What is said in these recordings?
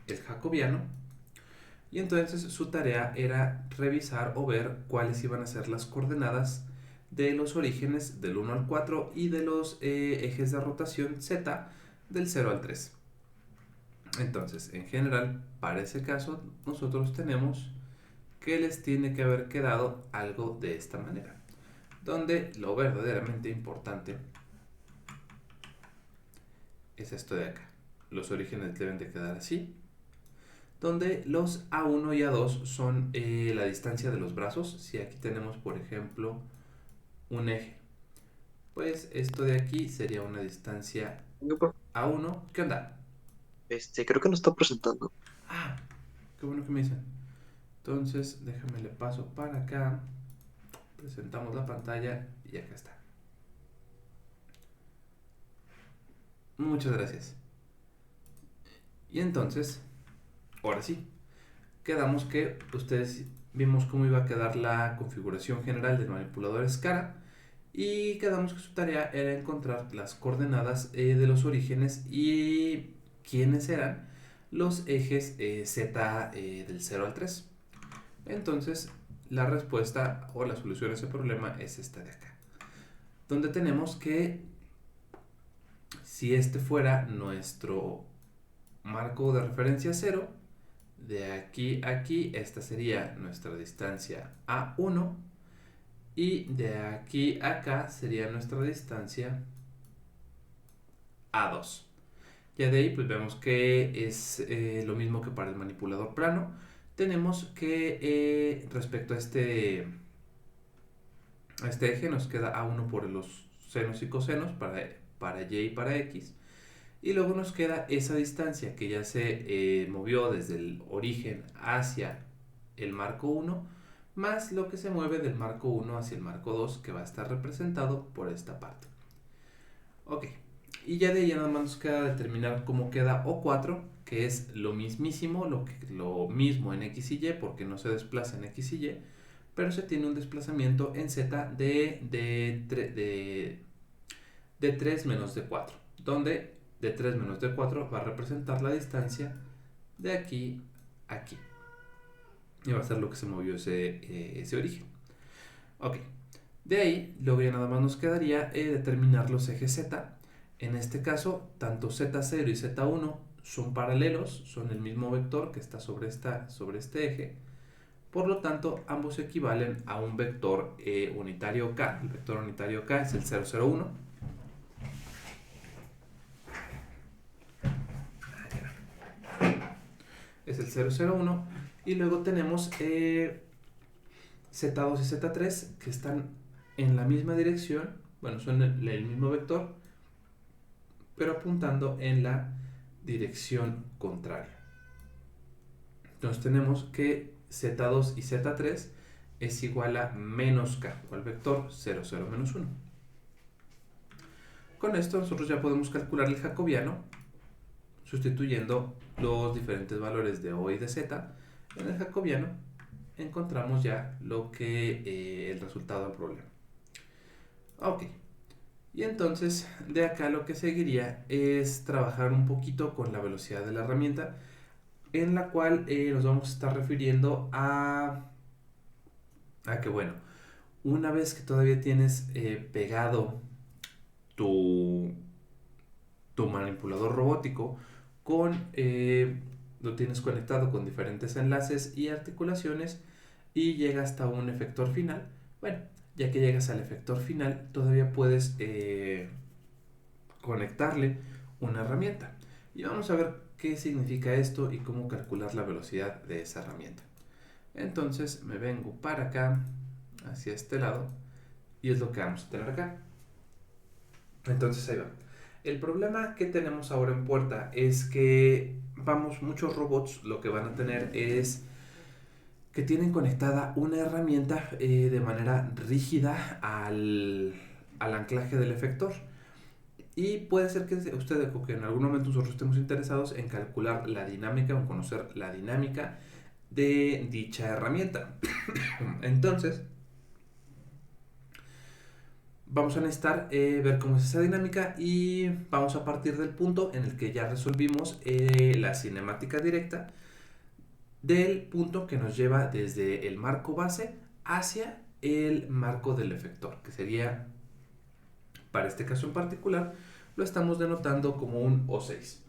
el jacobiano. Y entonces su tarea era revisar o ver cuáles iban a ser las coordenadas de los orígenes del 1 al 4 y de los ejes de rotación z del 0 al 3. Entonces, en general, para ese caso, nosotros tenemos que les tiene que haber quedado algo de esta manera, donde lo verdaderamente importante es esto de acá. Los orígenes deben de quedar así, donde los A1 y A2 son la distancia de los brazos. Si aquí tenemos, por ejemplo, un eje, pues esto de aquí sería una distancia Oiga, profe, A1. ¿Qué onda? creo que nos está presentando. Ah, qué bueno que me dicen. Entonces, déjame le paso para acá. Presentamos la pantalla y acá está. Muchas gracias. Y entonces, ahora sí, quedamos que ustedes vimos cómo iba a quedar la configuración general del manipulador SCARA y quedamos que su tarea era encontrar las coordenadas de los orígenes y quiénes eran los ejes Z del 0 al 3. Entonces, la respuesta o la solución a ese problema es esta de acá, donde tenemos que si este fuera nuestro marco de referencia 0, de aquí a aquí, esta sería nuestra distancia A1 y de aquí a acá sería nuestra distancia A2. Ya de ahí pues vemos que es lo mismo que para el manipulador plano. Tenemos que respecto a este eje nos queda A1 por los senos y cosenos para Y y para X. Y luego nos queda esa distancia que ya se movió desde el origen hacia el marco 1, más lo que se mueve del marco 1 hacia el marco 2, que va a estar representado por esta parte. Ok, y ya de ahí nada más nos queda determinar cómo queda O4, que es lo mismísimo, lo mismo en X y Y, porque no se desplaza en X y Y, pero se tiene un desplazamiento en Z de 3 menos de 4, donde de 3 menos de 4 va a representar la distancia de aquí a aquí. Y va a ser lo que se movió ese origen. Ok, de ahí luego ya nada más nos quedaría determinar los ejes Z. En este caso, tanto Z0 y Z1 son paralelos, son el mismo vector que está sobre este eje. Por lo tanto, ambos equivalen a un vector unitario K. El vector unitario K es el 001. Es el 001. Y luego tenemos Z2 y Z3 que están en la misma dirección. Bueno, son el mismo vector, pero apuntando en la dirección contraria. Entonces tenemos que Z2 y Z3 es igual a menos K, o al vector 00 menos 1. Con esto nosotros ya podemos calcular el jacobiano sustituyendo los diferentes valores de O y de Z. En el jacobiano encontramos ya lo que el resultado del problema. Ok, y entonces de acá lo que seguiría es trabajar un poquito con la velocidad de la herramienta, en la cual nos vamos a estar refiriendo a que, bueno, una vez que todavía tienes pegado tu, tu manipulador robótico lo tienes conectado con diferentes enlaces y articulaciones y llega hasta un efector final. Bueno, ya que llegas al efector final, todavía puedes conectarle una herramienta. Y vamos a ver qué significa esto y cómo calcular la velocidad de esa herramienta. Entonces me vengo para acá, hacia este lado, y es lo que vamos a tener acá. Entonces ahí va. El problema que tenemos ahora en puerta es que, vamos, muchos robots lo que van a tener es que tienen conectada una herramienta de manera rígida al anclaje del efector. Y puede ser que usted o que en algún momento nosotros estemos interesados en calcular la dinámica o en conocer la dinámica de dicha herramienta. Entonces, vamos a necesitar ver cómo es esa dinámica y vamos a partir del punto en el que ya resolvimos la cinemática directa del punto que nos lleva desde el marco base hacia el marco del efector, que sería, para este caso en particular, lo estamos denotando como un O6.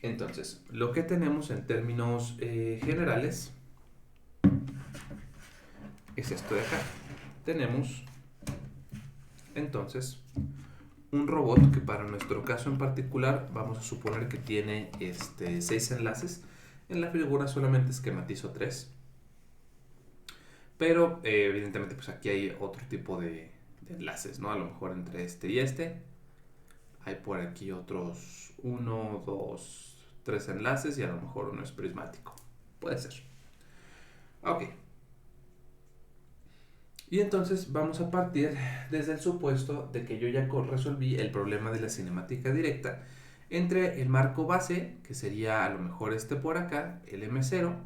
Entonces, lo que tenemos en términos generales es esto de acá. Tenemos entonces un robot que para nuestro caso en particular vamos a suponer que tiene 6 enlaces. En la figura solamente esquematizo 3. Pero evidentemente pues aquí hay otro tipo de enlaces, ¿no? A lo mejor entre este y este. Hay por aquí otros 1, 2, 3 enlaces y a lo mejor uno es prismático. Puede ser. Ok. Y entonces vamos a partir desde el supuesto de que yo ya resolví el problema de la cinemática directa entre el marco base, que sería a lo mejor este por acá, el M0.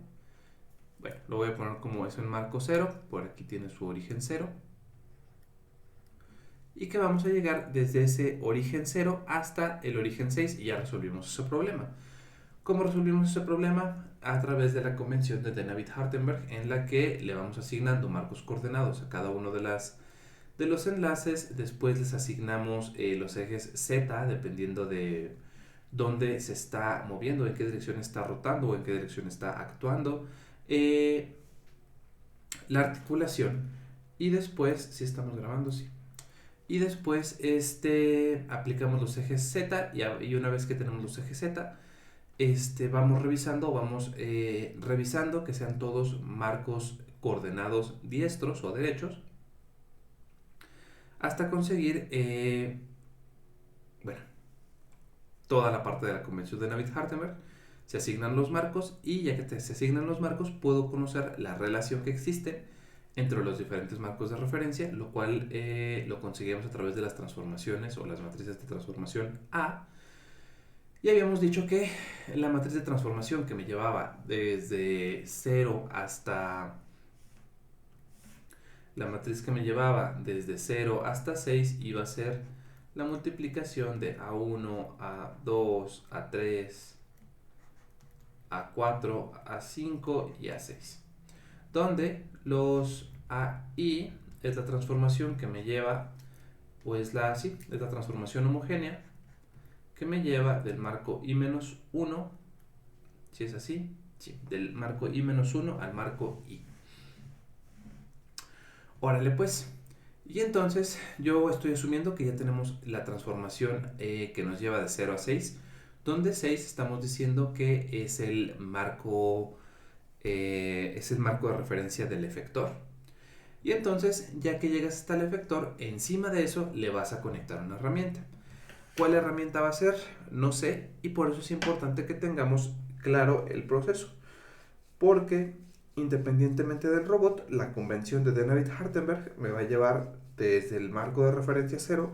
Bueno, lo voy a poner como eso en marco 0, por aquí tiene su origen 0. Y que vamos a llegar desde ese origen 0 hasta el origen 6 y ya resolvimos ese problema. ¿Cómo resolvimos ese problema? A través de la convención de Navier-Hardenberg, en la que le vamos asignando marcos coordenados a cada uno de los enlaces. Después les asignamos los ejes Z, dependiendo de dónde se está moviendo, en qué dirección está rotando o en qué dirección está actuando. La articulación. Y después, si estamos grabando, sí. Y después aplicamos los ejes Z y una vez que tenemos los ejes Z, vamos revisando que sean todos marcos coordenados diestros o derechos hasta conseguir toda la parte de la convención de Navier-Hardenberg. Se asignan los marcos y ya que se asignan los marcos puedo conocer la relación que existe entre los diferentes marcos de referencia, lo cual lo conseguimos a través de las transformaciones o las matrices de transformación A. Y habíamos dicho que la matriz de transformación que me llevaba desde 0 hasta... La matriz que me llevaba desde 0 hasta 6 iba a ser la multiplicación de A1, A2, A3, A4, A5 y A6. Donde los AI es la transformación que me lleva, es la transformación homogénea que me lleva del marco I-1, si es así, sí, del marco I-1 al marco I. Órale pues. Y entonces yo estoy asumiendo que ya tenemos la transformación que nos lleva de 0 a 6, donde 6 estamos diciendo que es el marco de referencia del efector. Y entonces, ya que llegas hasta el efector, encima de eso le vas a conectar una herramienta. ¿Cuál herramienta va a ser? No sé, y por eso es importante que tengamos claro el proceso. Porque independientemente del robot, la convención de Navier-Hardenberg me va a llevar desde el marco de referencia 0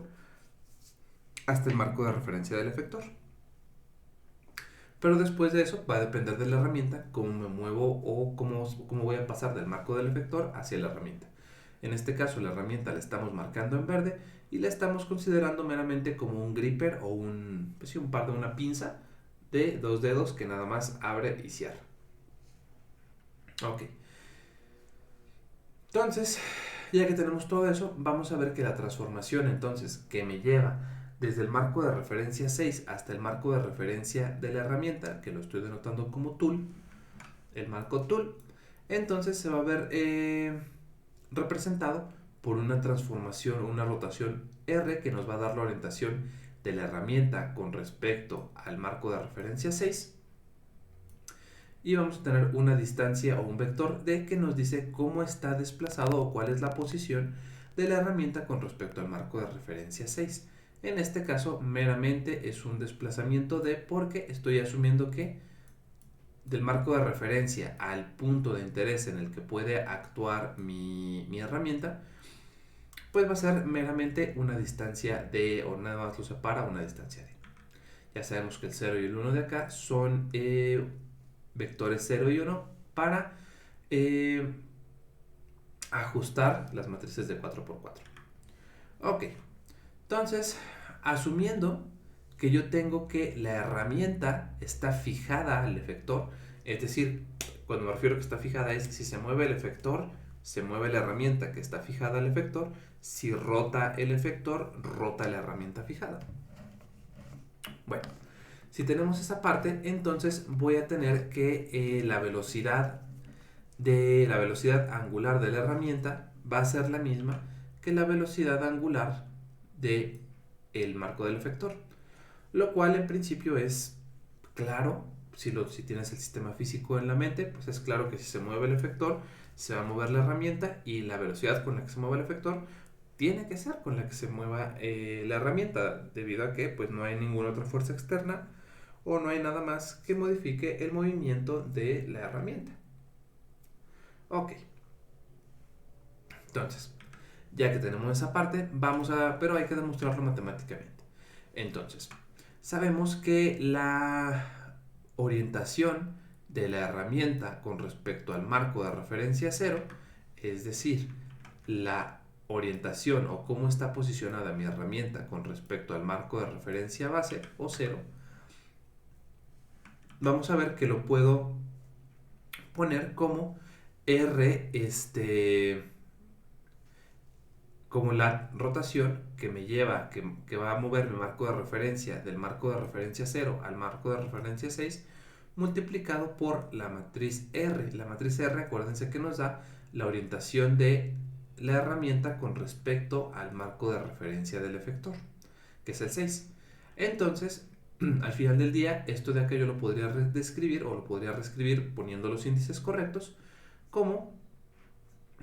hasta el marco de referencia del efector. Pero después de eso va a depender de la herramienta cómo me muevo o cómo voy a pasar del marco del efector hacia la herramienta. En este caso la herramienta la estamos marcando en verde y la estamos considerando meramente como un gripper o un par de una pinza de 2 dedos que nada más abre y cierra. Ok. Entonces, ya que tenemos todo eso, vamos a ver que la transformación entonces que me lleva desde el marco de referencia 6 hasta el marco de referencia de la herramienta, que lo estoy denotando como tool, el marco tool, entonces se va a ver representado por una transformación, una rotación R que nos va a dar la orientación de la herramienta con respecto al marco de referencia 6. Y vamos a tener una distancia o un vector D que nos dice cómo está desplazado o cuál es la posición de la herramienta con respecto al marco de referencia 6. En este caso meramente es un desplazamiento D porque estoy asumiendo que del marco de referencia al punto de interés en el que puede actuar mi herramienta, pues va a ser meramente una distancia D, o nada más lo separa una distancia D. Ya sabemos que el 0 y el 1 de acá son vectores 0 y 1 para ajustar las matrices de 4x4. Ok, Entonces, asumiendo que yo tengo que la herramienta está fijada al efector, es decir, cuando me refiero a que está fijada es si se mueve el efector, se mueve la herramienta que está fijada al efector, si rota el efector, rota la herramienta fijada. Bueno, si tenemos esa parte, entonces voy a tener que la velocidad angular de la herramienta va a ser la misma que la velocidad angular de el marco del efector, lo cual en principio es claro. Si tienes el sistema físico en la mente, pues es claro que si se mueve el efector, se va a mover la herramienta y la velocidad con la que se mueve el efector tiene que ser con la que se mueva la herramienta, debido a que pues no hay ninguna otra fuerza externa o no hay nada más que modifique el movimiento de la herramienta. Ok, entonces, ya que tenemos esa parte, pero hay que demostrarlo matemáticamente. Entonces, sabemos que la orientación de la herramienta con respecto al marco de referencia cero, es decir, la orientación o cómo está posicionada mi herramienta con respecto al marco de referencia base o cero, vamos a ver que lo puedo poner como R, como la rotación que me lleva, que va a mover mi marco de referencia del marco de referencia 0 al marco de referencia 6, multiplicado por la matriz R. La matriz R, acuérdense que nos da la orientación de la herramienta con respecto al marco de referencia del efector, que es el 6. Entonces, al final del día, esto de acá yo lo podría describir o lo podría reescribir poniendo los índices correctos como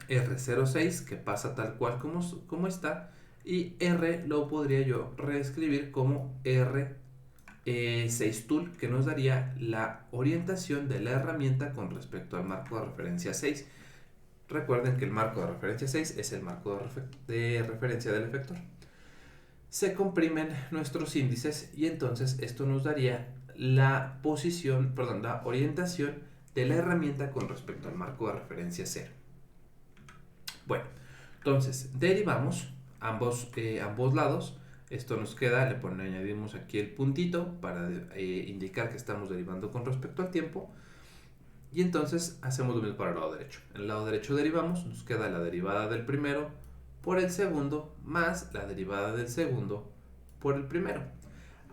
R06, que pasa tal cual como está, y R lo podría yo reescribir como R6 tool, que nos daría la orientación de la herramienta con respecto al marco de referencia 6. Recuerden que el marco de referencia 6 es el marco de referencia del efector. Se comprimen nuestros índices y entonces esto nos daría la orientación de la herramienta con respecto al marco de referencia 0. Bueno, entonces derivamos ambos lados. Esto nos queda, añadimos aquí el puntito para indicar que estamos derivando con respecto al tiempo. Y entonces hacemos lo mismo para el lado derecho. En el lado derecho derivamos, nos queda la derivada del primero por el segundo más la derivada del segundo por el primero.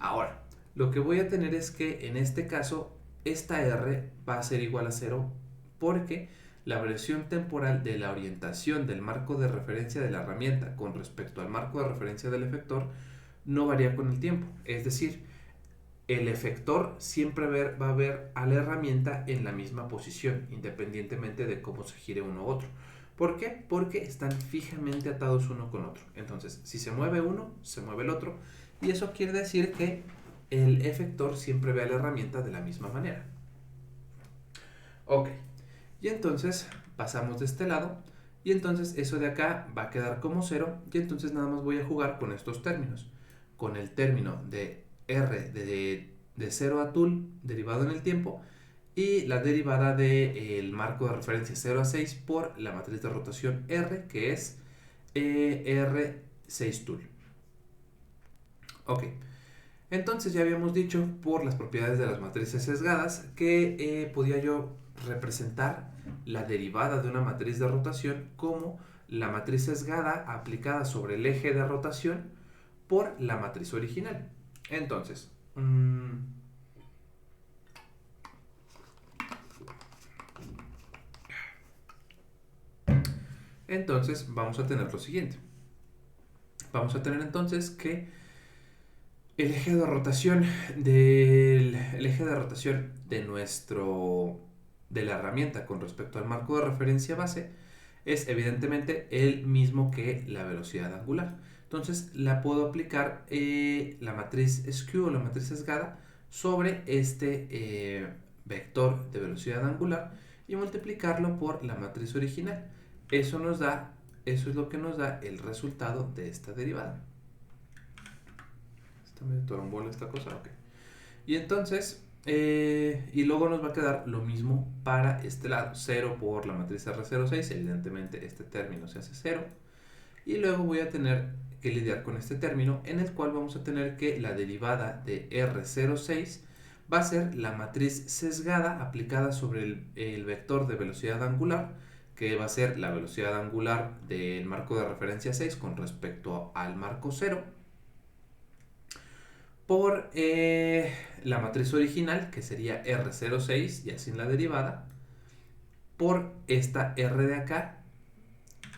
Ahora, lo que voy a tener es que en este caso esta R va a ser igual a 0 porque la variación temporal de la orientación del marco de referencia de la herramienta con respecto al marco de referencia del efector no varía con el tiempo. Es decir, el efector siempre va a ver a la herramienta en la misma posición, independientemente de cómo se gire uno u otro. ¿Por qué? Porque están fijamente atados uno con otro. Entonces, si se mueve uno, se mueve el otro. Y eso quiere decir que el efector siempre ve a la herramienta de la misma manera. Ok. Y entonces pasamos de este lado. Y entonces eso de acá va a quedar como 0. Y entonces nada más voy a jugar con estos términos. Con el término de R de 0 a tul derivado en el tiempo. Y la derivada del marco de referencia 0 a 6 por la matriz de rotación R, que es R6 tul. Ok. Entonces ya habíamos dicho por las propiedades de las matrices sesgadas que podía yo representar la derivada de una matriz de rotación como la matriz sesgada aplicada sobre el eje de rotación por la matriz original. Entonces, vamos a tener lo siguiente. Vamos a tener entonces que el eje de rotación de la herramienta con respecto al marco de referencia base es evidentemente el mismo que la velocidad angular. Entonces la puedo aplicar la matriz skew o la matriz sesgada sobre este vector de velocidad angular y multiplicarlo por la matriz original. Eso es lo que nos da el resultado de esta derivada. Está medio torombola esta cosa, ok. Y entonces, y luego nos va a quedar lo mismo para este lado, 0 por la matriz R06, evidentemente este término se hace 0. Y luego voy a tener que lidiar con este término en el cual vamos a tener que la derivada de R06 va a ser la matriz sesgada aplicada sobre el vector de velocidad angular, que va a ser la velocidad angular del marco de referencia 6 con respecto al marco 0, por la matriz original, que sería R06, ya sin la derivada, por esta R de acá,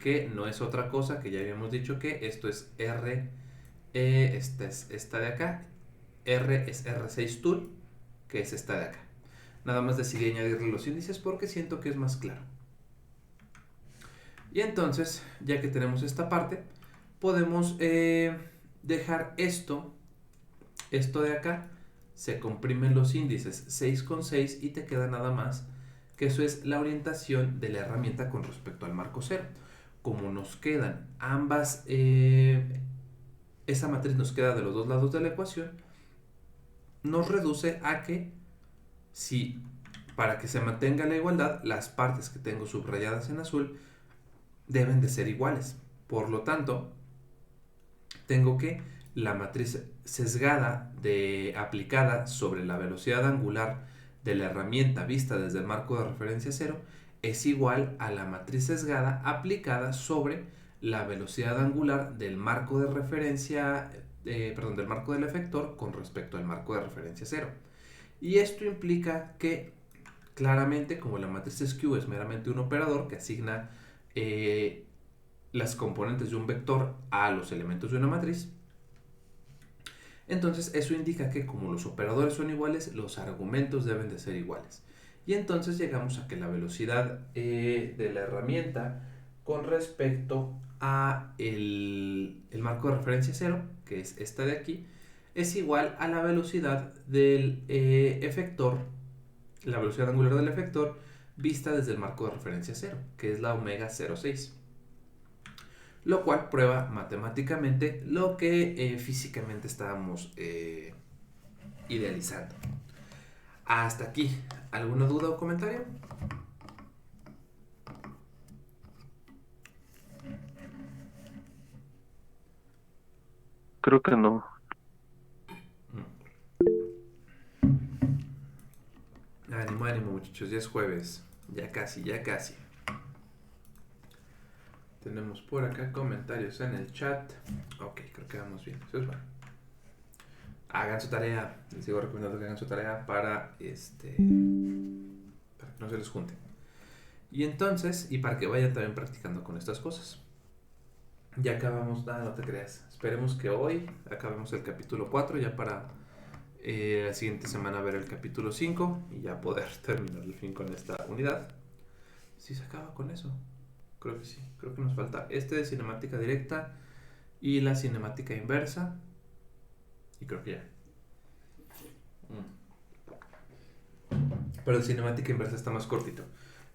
que no es otra cosa que ya habíamos dicho que esto es R, esta es esta de acá, R es R6 tool, que es esta de acá. Nada más decidí añadirle los índices porque siento que es más claro. Y entonces, ya que tenemos esta parte, podemos dejar esto de acá, se comprimen los índices 6 con 6 y te queda nada más que eso es la orientación de la herramienta con respecto al marco 0. Como nos quedan ambas, esa matriz nos queda de los dos lados de la ecuación, nos reduce a que si para que se mantenga la igualdad, las partes que tengo subrayadas en azul deben de ser iguales. Por lo tanto, tengo que la matriz sesgada aplicada sobre la velocidad angular de la herramienta vista desde el marco de referencia 0 es igual a la matriz sesgada aplicada sobre la velocidad angular del marco de referencia, del marco del efector con respecto al marco de referencia 0. Y esto implica que claramente, como la matriz skew es meramente un operador que asigna las componentes de un vector a los elementos de una matriz, entonces eso indica que como los operadores son iguales, los argumentos deben de ser iguales. Y entonces llegamos a que la velocidad de la herramienta con respecto a el marco de referencia 0, que es esta de aquí, es igual a la velocidad del efector, la velocidad angular del efector vista desde el marco de referencia 0, que es la omega 06. Lo cual prueba matemáticamente lo que físicamente estábamos idealizando. Hasta aquí, ¿alguna duda o comentario? Creo que no. Ánimo, ánimo muchachos, ya es jueves, ya casi. Tenemos por acá comentarios en el chat. Ok, creo que vamos bien. Eso es bueno. Hagan su tarea. Les sigo recomendando que hagan su tarea para que no se les junte. Y entonces, y para que vayan también practicando con estas cosas. Ya acabamos, nada, no te creas. Esperemos que hoy acabemos el capítulo 4 ya para la siguiente semana ver el capítulo 5 y ya poder terminar el fin con esta unidad. ¿Sí se acaba con eso? Creo que sí. Creo que nos falta este de cinemática directa y la cinemática inversa. Y creo que ya. Pero el cinemática inversa está más cortito.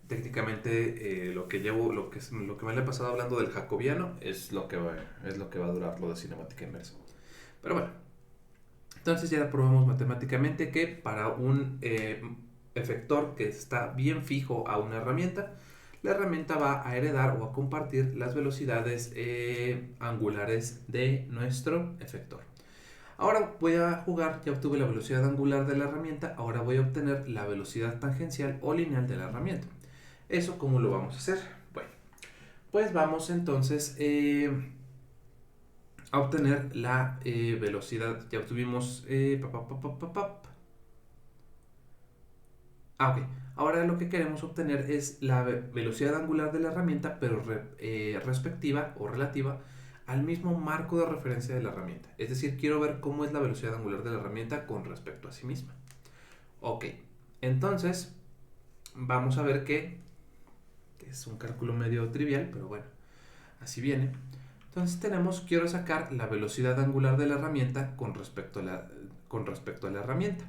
Técnicamente lo que me le he pasado hablando del jacobiano es lo que va a durar lo de cinemática inversa. Pero bueno, entonces ya probamos matemáticamente que para un efector que está bien fijo a una herramienta, la herramienta va a heredar o a compartir las velocidades angulares de nuestro efector. Ahora voy a jugar, ya obtuve la velocidad angular de la herramienta, ahora voy a obtener la velocidad tangencial o lineal de la herramienta. ¿Eso cómo lo vamos a hacer? Bueno, pues vamos entonces a obtener la velocidad. Ya obtuvimos... ok. Ahora lo que queremos obtener es la velocidad angular de la herramienta, pero respectiva o relativa al mismo marco de referencia de la herramienta. Es decir, quiero ver cómo es la velocidad angular de la herramienta con respecto a sí misma. Ok, entonces vamos a ver que es un cálculo medio trivial, pero bueno, así viene. Entonces quiero sacar la velocidad angular de la herramienta con respecto a la herramienta.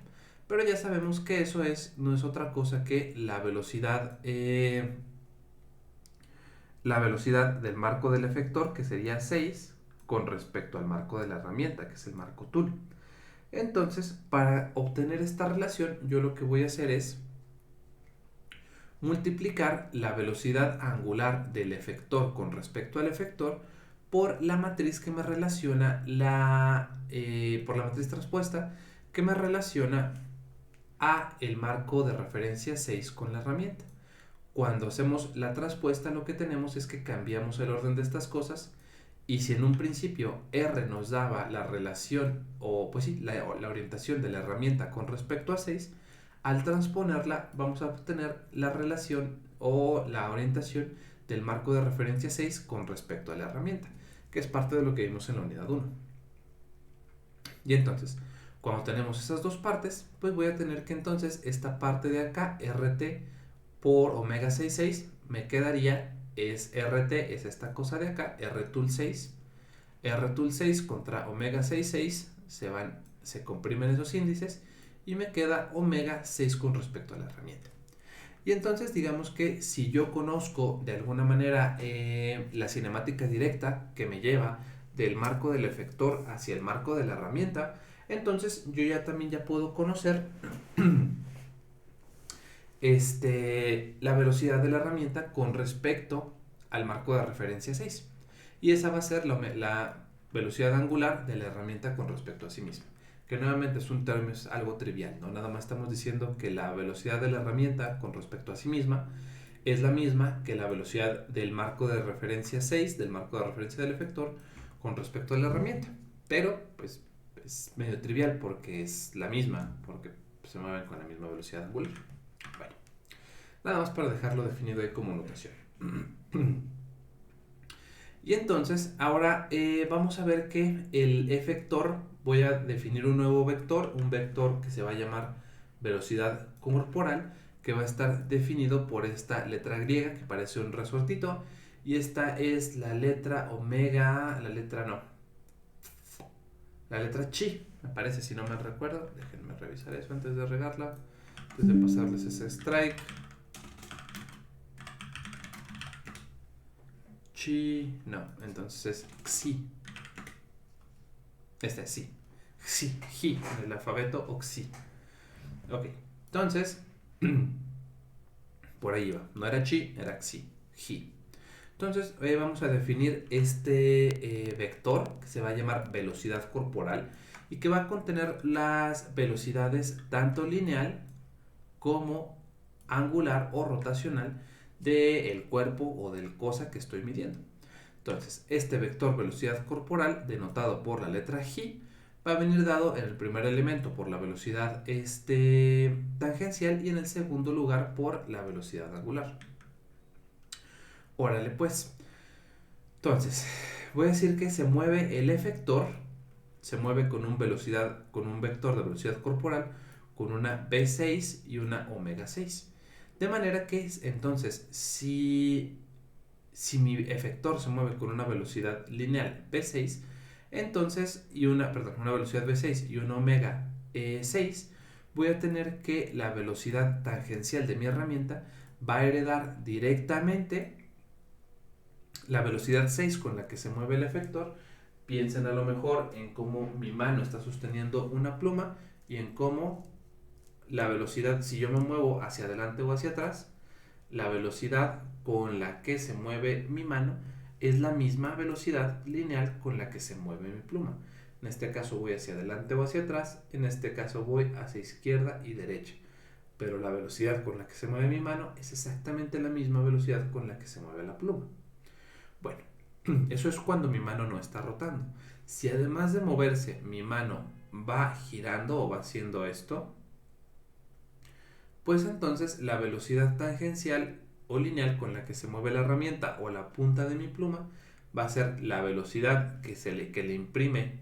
Pero ya sabemos que eso no es otra cosa que la velocidad del marco del efector, que sería 6, con respecto al marco de la herramienta, que es el marco tool. Entonces, para obtener esta relación, yo lo que voy a hacer es multiplicar la velocidad angular del efector con respecto al efector por la matriz que me relaciona por la matriz transpuesta que me relaciona a el marco de referencia 6 con la herramienta. Cuando hacemos la transpuesta, lo que tenemos es que cambiamos el orden de estas cosas, y si en un principio R nos daba la relación, o pues sí, la orientación de la herramienta con respecto a 6, al transponerla vamos a obtener la relación o la orientación del marco de referencia 6 con respecto a la herramienta, que es parte de lo que vimos en la unidad 1. Y entonces, cuando tenemos esas dos partes, pues voy a tener que entonces esta parte de acá, RT por omega 66, me quedaría, es RT, es esta cosa de acá, RTUL 6. RTUL 6 contra omega 66 se comprimen esos índices y me queda omega 6 con respecto a la herramienta. Y entonces digamos que si yo conozco de alguna manera la cinemática directa que me lleva del marco del efector hacia el marco de la herramienta, entonces yo ya también ya puedo conocer la velocidad de la herramienta con respecto al marco de referencia 6. Y esa va a ser la velocidad angular de la herramienta con respecto a sí misma. Que nuevamente es un término, es algo trivial, ¿no? Nada más estamos diciendo que la velocidad de la herramienta con respecto a sí misma es la misma que la velocidad del marco de referencia 6, del marco de referencia del efector, con respecto a la herramienta. Pero, pues, es medio trivial porque es la misma, porque se mueven con la misma velocidad angular. Bueno, nada más para dejarlo definido ahí como notación. Y entonces, ahora vamos a ver que el efector, voy a definir un nuevo vector, un vector que se va a llamar velocidad corporal, que va a estar definido por esta letra griega que parece un resortito, y esta es la letra omega, la letra chi, me parece, si no me recuerdo. Déjenme revisar eso antes de regarla, antes de pasarles ese strike. Chi, no, entonces es xi. Este es xi. Xi, ji, en el alfabeto o xi. Ok, entonces, por ahí va. No era chi, era xi, ji. Entonces, vamos a definir este vector que se va a llamar velocidad corporal y que va a contener las velocidades tanto lineal como angular o rotacional del cuerpo o del cosa que estoy midiendo. Entonces, este vector velocidad corporal, denotado por la letra g, va a venir dado en el primer elemento por la velocidad tangencial y en el segundo lugar por la velocidad angular. Órale pues. Entonces, voy a decir que se mueve el efector, se mueve con un vector de velocidad corporal con una V6 y una omega 6. De manera que entonces, si mi efector se mueve con una velocidad lineal V6, entonces, una velocidad V6 y una omega 6, voy a tener que la velocidad tangencial de mi herramienta va a heredar directamente la velocidad 6 con la que se mueve el efector. Piensen a lo mejor en cómo mi mano está sosteniendo una pluma y en cómo la velocidad, si yo me muevo hacia adelante o hacia atrás, la velocidad con la que se mueve mi mano es la misma velocidad lineal con la que se mueve mi pluma. En este caso voy hacia adelante o hacia atrás, en este caso voy hacia izquierda y derecha. Pero la velocidad con la que se mueve mi mano es exactamente la misma velocidad con la que se mueve la pluma. Bueno, eso es cuando mi mano no está rotando. Si además de moverse mi mano va girando o va haciendo esto, pues entonces la velocidad tangencial o lineal con la que se mueve la herramienta o la punta de mi pluma va a ser la velocidad que le imprime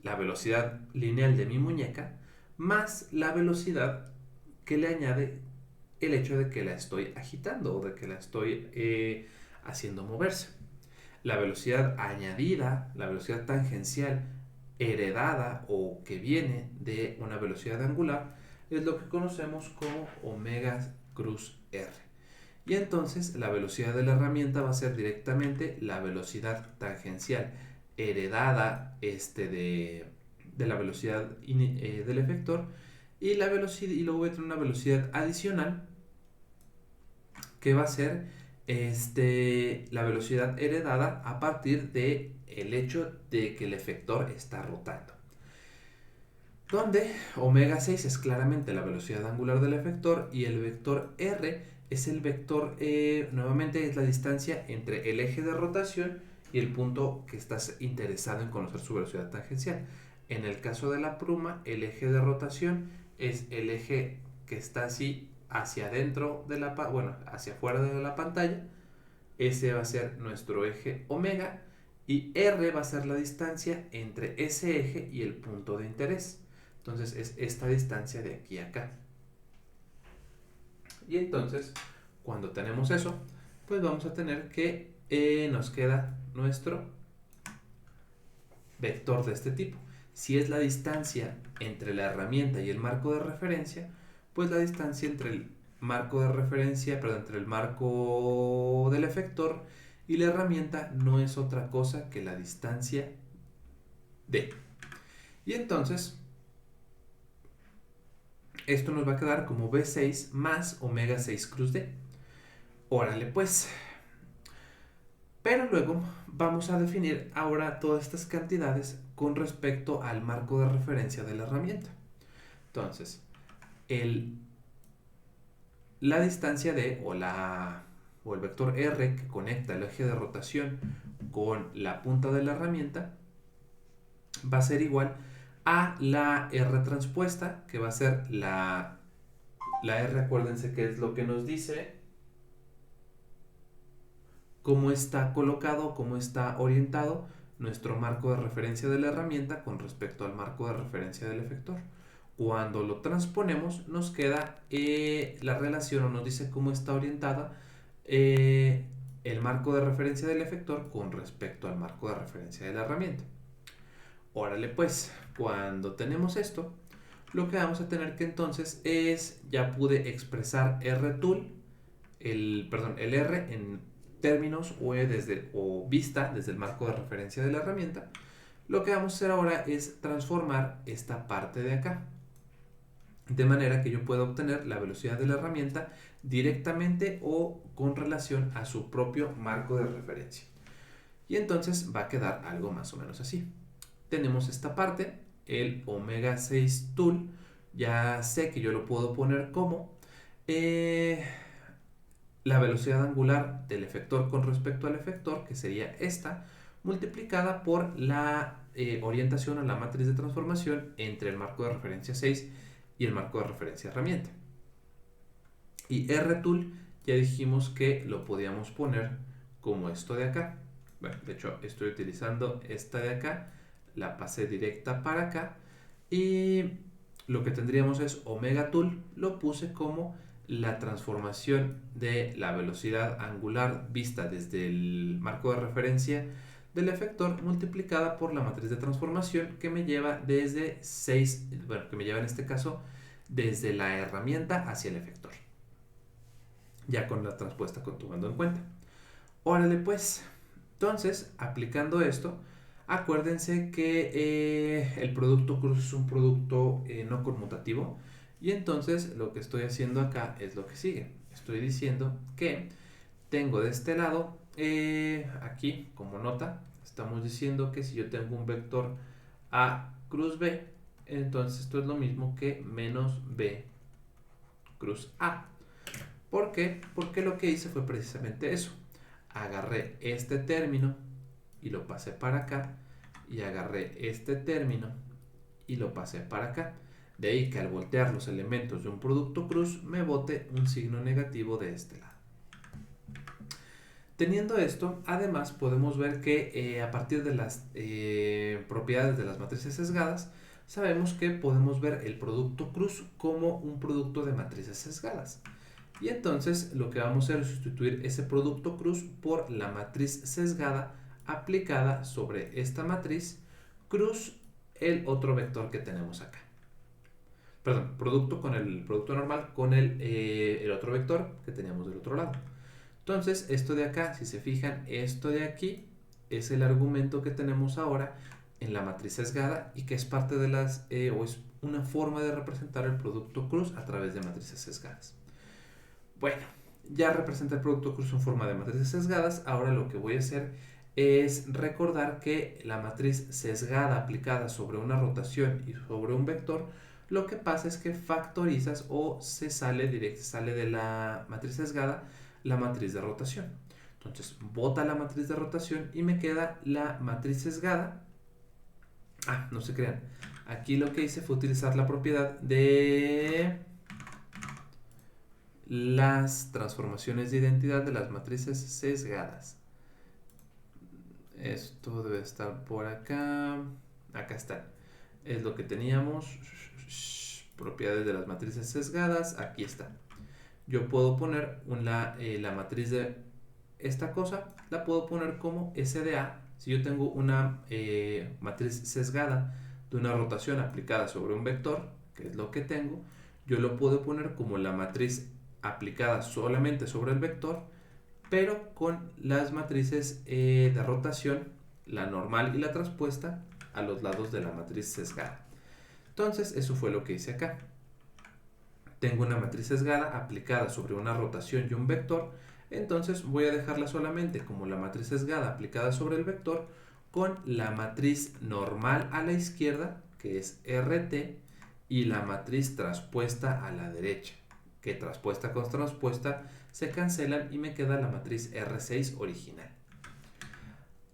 la velocidad lineal de mi muñeca más la velocidad que le añade el hecho de que la estoy agitando o de que la estoy haciendo moverse. La velocidad añadida, la velocidad tangencial heredada o que viene de una velocidad angular es lo que conocemos como omega cruz R. Y entonces la velocidad de la herramienta va a ser directamente la velocidad tangencial heredada de la velocidad del efector y luego voy a tener una velocidad adicional que va a ser la velocidad heredada a partir de el hecho de que el efector está rotando. Donde omega 6 es claramente la velocidad angular del efector y el vector r es el vector, nuevamente es la distancia entre el eje de rotación y el punto que estás interesado en conocer su velocidad tangencial. En el caso de la pluma, el eje de rotación es el eje que está así hacia adentro de la, bueno, hacia afuera de la pantalla. Ese va a ser nuestro eje omega y r va a ser la distancia entre ese eje y el punto de interés. Entonces es esta distancia de aquí a acá. Y entonces, cuando tenemos eso, pues vamos a tener que nos queda nuestro vector de este tipo. Si es la distancia entre la herramienta y el marco de referencia, pues la distancia entre el marco de referencia, perdón, entre el marco del efector y la herramienta no es otra cosa que la distancia d. Y entonces, esto nos va a quedar como B6 más omega 6 cruz D. Órale pues. Pero luego vamos a definir ahora todas estas cantidades con respecto al marco de referencia de la herramienta. Entonces, la distancia D o el vector R que conecta el eje de rotación con la punta de la herramienta va a ser igual a la R transpuesta, que va a ser la R, acuérdense que es lo que nos dice cómo está colocado, cómo está orientado nuestro marco de referencia de la herramienta con respecto al marco de referencia del efector. Cuando lo transponemos nos queda la relación, o nos dice cómo está orientada el marco de referencia del efector con respecto al marco de referencia de la herramienta. Órale pues, cuando tenemos esto, lo que vamos a tener que entonces es, ya pude expresar RTool, el R en términos o vista desde el marco de referencia de la herramienta. Lo que vamos a hacer ahora es transformar esta parte de acá, de manera que yo pueda obtener la velocidad de la herramienta directamente o con relación a su propio marco de referencia. Y entonces va a quedar algo más o menos así. Tenemos esta parte, el omega 6 tool, ya sé que yo lo puedo poner como la velocidad angular del efector con respecto al efector, que sería esta, multiplicada por la orientación a la matriz de transformación entre el marco de referencia 6 y el marco de referencia herramienta. Y RTool ya dijimos que lo podíamos poner como esto de acá. Bueno, de hecho estoy utilizando esta de acá, la pasé directa para acá y lo que tendríamos es omega tool, lo puse como la transformación de la velocidad angular vista desde el marco de referencia del efector multiplicada por la matriz de transformación que me lleva desde 6, bueno, que me lleva en este caso desde la herramienta hacia el efector, ya con la transpuesta tomando en cuenta. Órale pues, entonces aplicando esto, acuérdense que el producto cruz es un producto no conmutativo y entonces lo que estoy haciendo acá es lo que sigue. Estoy diciendo que tengo de este lado, aquí como nota, estamos diciendo que si yo tengo un vector A cruz B, entonces esto es lo mismo que menos B cruz A. ¿Por qué? Porque lo que hice fue precisamente eso. Agarré este término y lo pasé para acá y agarré este término y lo pasé para acá. De ahí que al voltear los elementos de un producto cruz me bote un signo negativo de este lado. Teniendo esto, además podemos ver que a partir de las propiedades de las matrices sesgadas, sabemos que podemos ver el producto cruz como un producto de matrices sesgadas. Y entonces lo que vamos a hacer es sustituir ese producto cruz por la matriz sesgada aplicada sobre esta matriz cruz el otro vector que tenemos acá. Perdón, producto con el producto normal con el otro vector que teníamos del otro lado. Entonces, esto de acá, si se fijan, esto de aquí es el argumento que tenemos ahora en la matriz sesgada y que es parte de las, o es una forma de representar el producto cruz a través de matrices sesgadas. Bueno, ya representa el producto curso en forma de matrices sesgadas. Ahora lo que voy a hacer es recordar que la matriz sesgada aplicada sobre una rotación y sobre un vector, lo que pasa es que factorizas o sale de la matriz sesgada la matriz de rotación. Entonces, bota la matriz de rotación y me queda la matriz sesgada. No se crean. Aquí lo que hice fue utilizar la propiedad de las transformaciones de identidad de las matrices sesgadas. Esto debe estar por acá. Acá está. Es lo que teníamos. Propiedades de las matrices sesgadas. Aquí está. Yo puedo poner la matriz de esta cosa, la puedo poner como SDA. Si yo tengo una matriz sesgada de una rotación aplicada sobre un vector, que es lo que tengo, yo lo puedo poner como la matriz aplicada solamente sobre el vector, pero con las matrices de rotación, la normal y la transpuesta, a los lados de la matriz sesgada. Entonces, eso fue lo que hice acá. Tengo una matriz sesgada aplicada sobre una rotación y un vector, entonces voy a dejarla solamente como la matriz sesgada aplicada sobre el vector con la matriz normal a la izquierda, que es RT, y la matriz transpuesta a la derecha, que transpuesta con transpuesta se cancelan y me queda la matriz R6 original.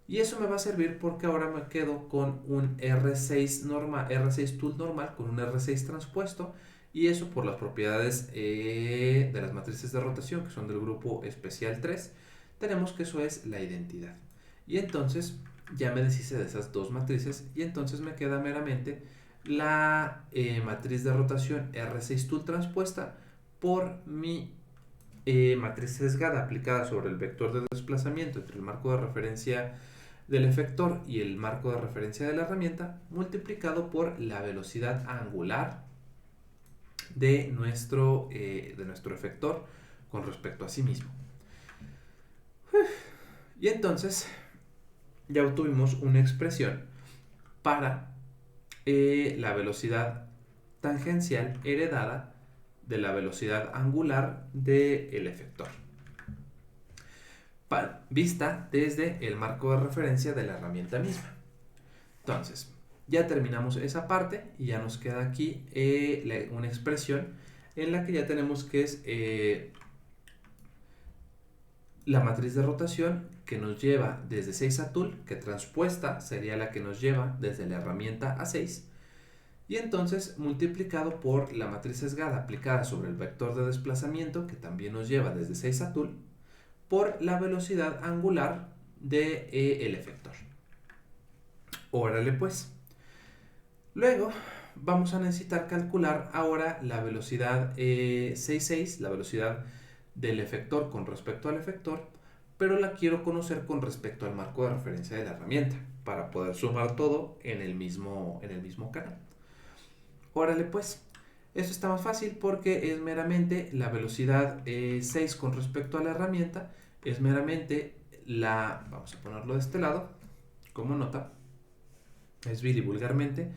Y eso me va a servir porque ahora me quedo con un R6 normal, R6 tool normal con un R6 transpuesto, y eso por las propiedades de las matrices de rotación, que son del grupo especial 3, tenemos que eso es la identidad. Y entonces ya me deshice de esas dos matrices y entonces me queda meramente la matriz de rotación R6 tool transpuesta por mi matriz sesgada aplicada sobre el vector de desplazamiento entre el marco de referencia del efector y el marco de referencia de la herramienta, multiplicado por la velocidad angular de nuestro efector con respecto a sí mismo. Y entonces ya obtuvimos una expresión para la velocidad tangencial heredada de la velocidad angular del efector, vista desde el marco de referencia de la herramienta misma. Entonces, ya terminamos esa parte y ya nos queda aquí una expresión en la que ya tenemos que es la matriz de rotación que nos lleva desde 6 a tool, que transpuesta sería la que nos lleva desde la herramienta a 6, y entonces multiplicado por la matriz sesgada aplicada sobre el vector de desplazamiento, que también nos lleva desde 6 a tool, por la velocidad angular del efector. Órale pues. Luego vamos a necesitar calcular ahora la velocidad 6,6, la velocidad del efector con respecto al efector, pero la quiero conocer con respecto al marco de referencia de la herramienta, para poder sumar todo en el mismo canal. Órale pues. Esto está más fácil porque es meramente la velocidad 6 con respecto a la herramienta, es meramente vamos a ponerlo de este lado, como nota, es vulgarmente,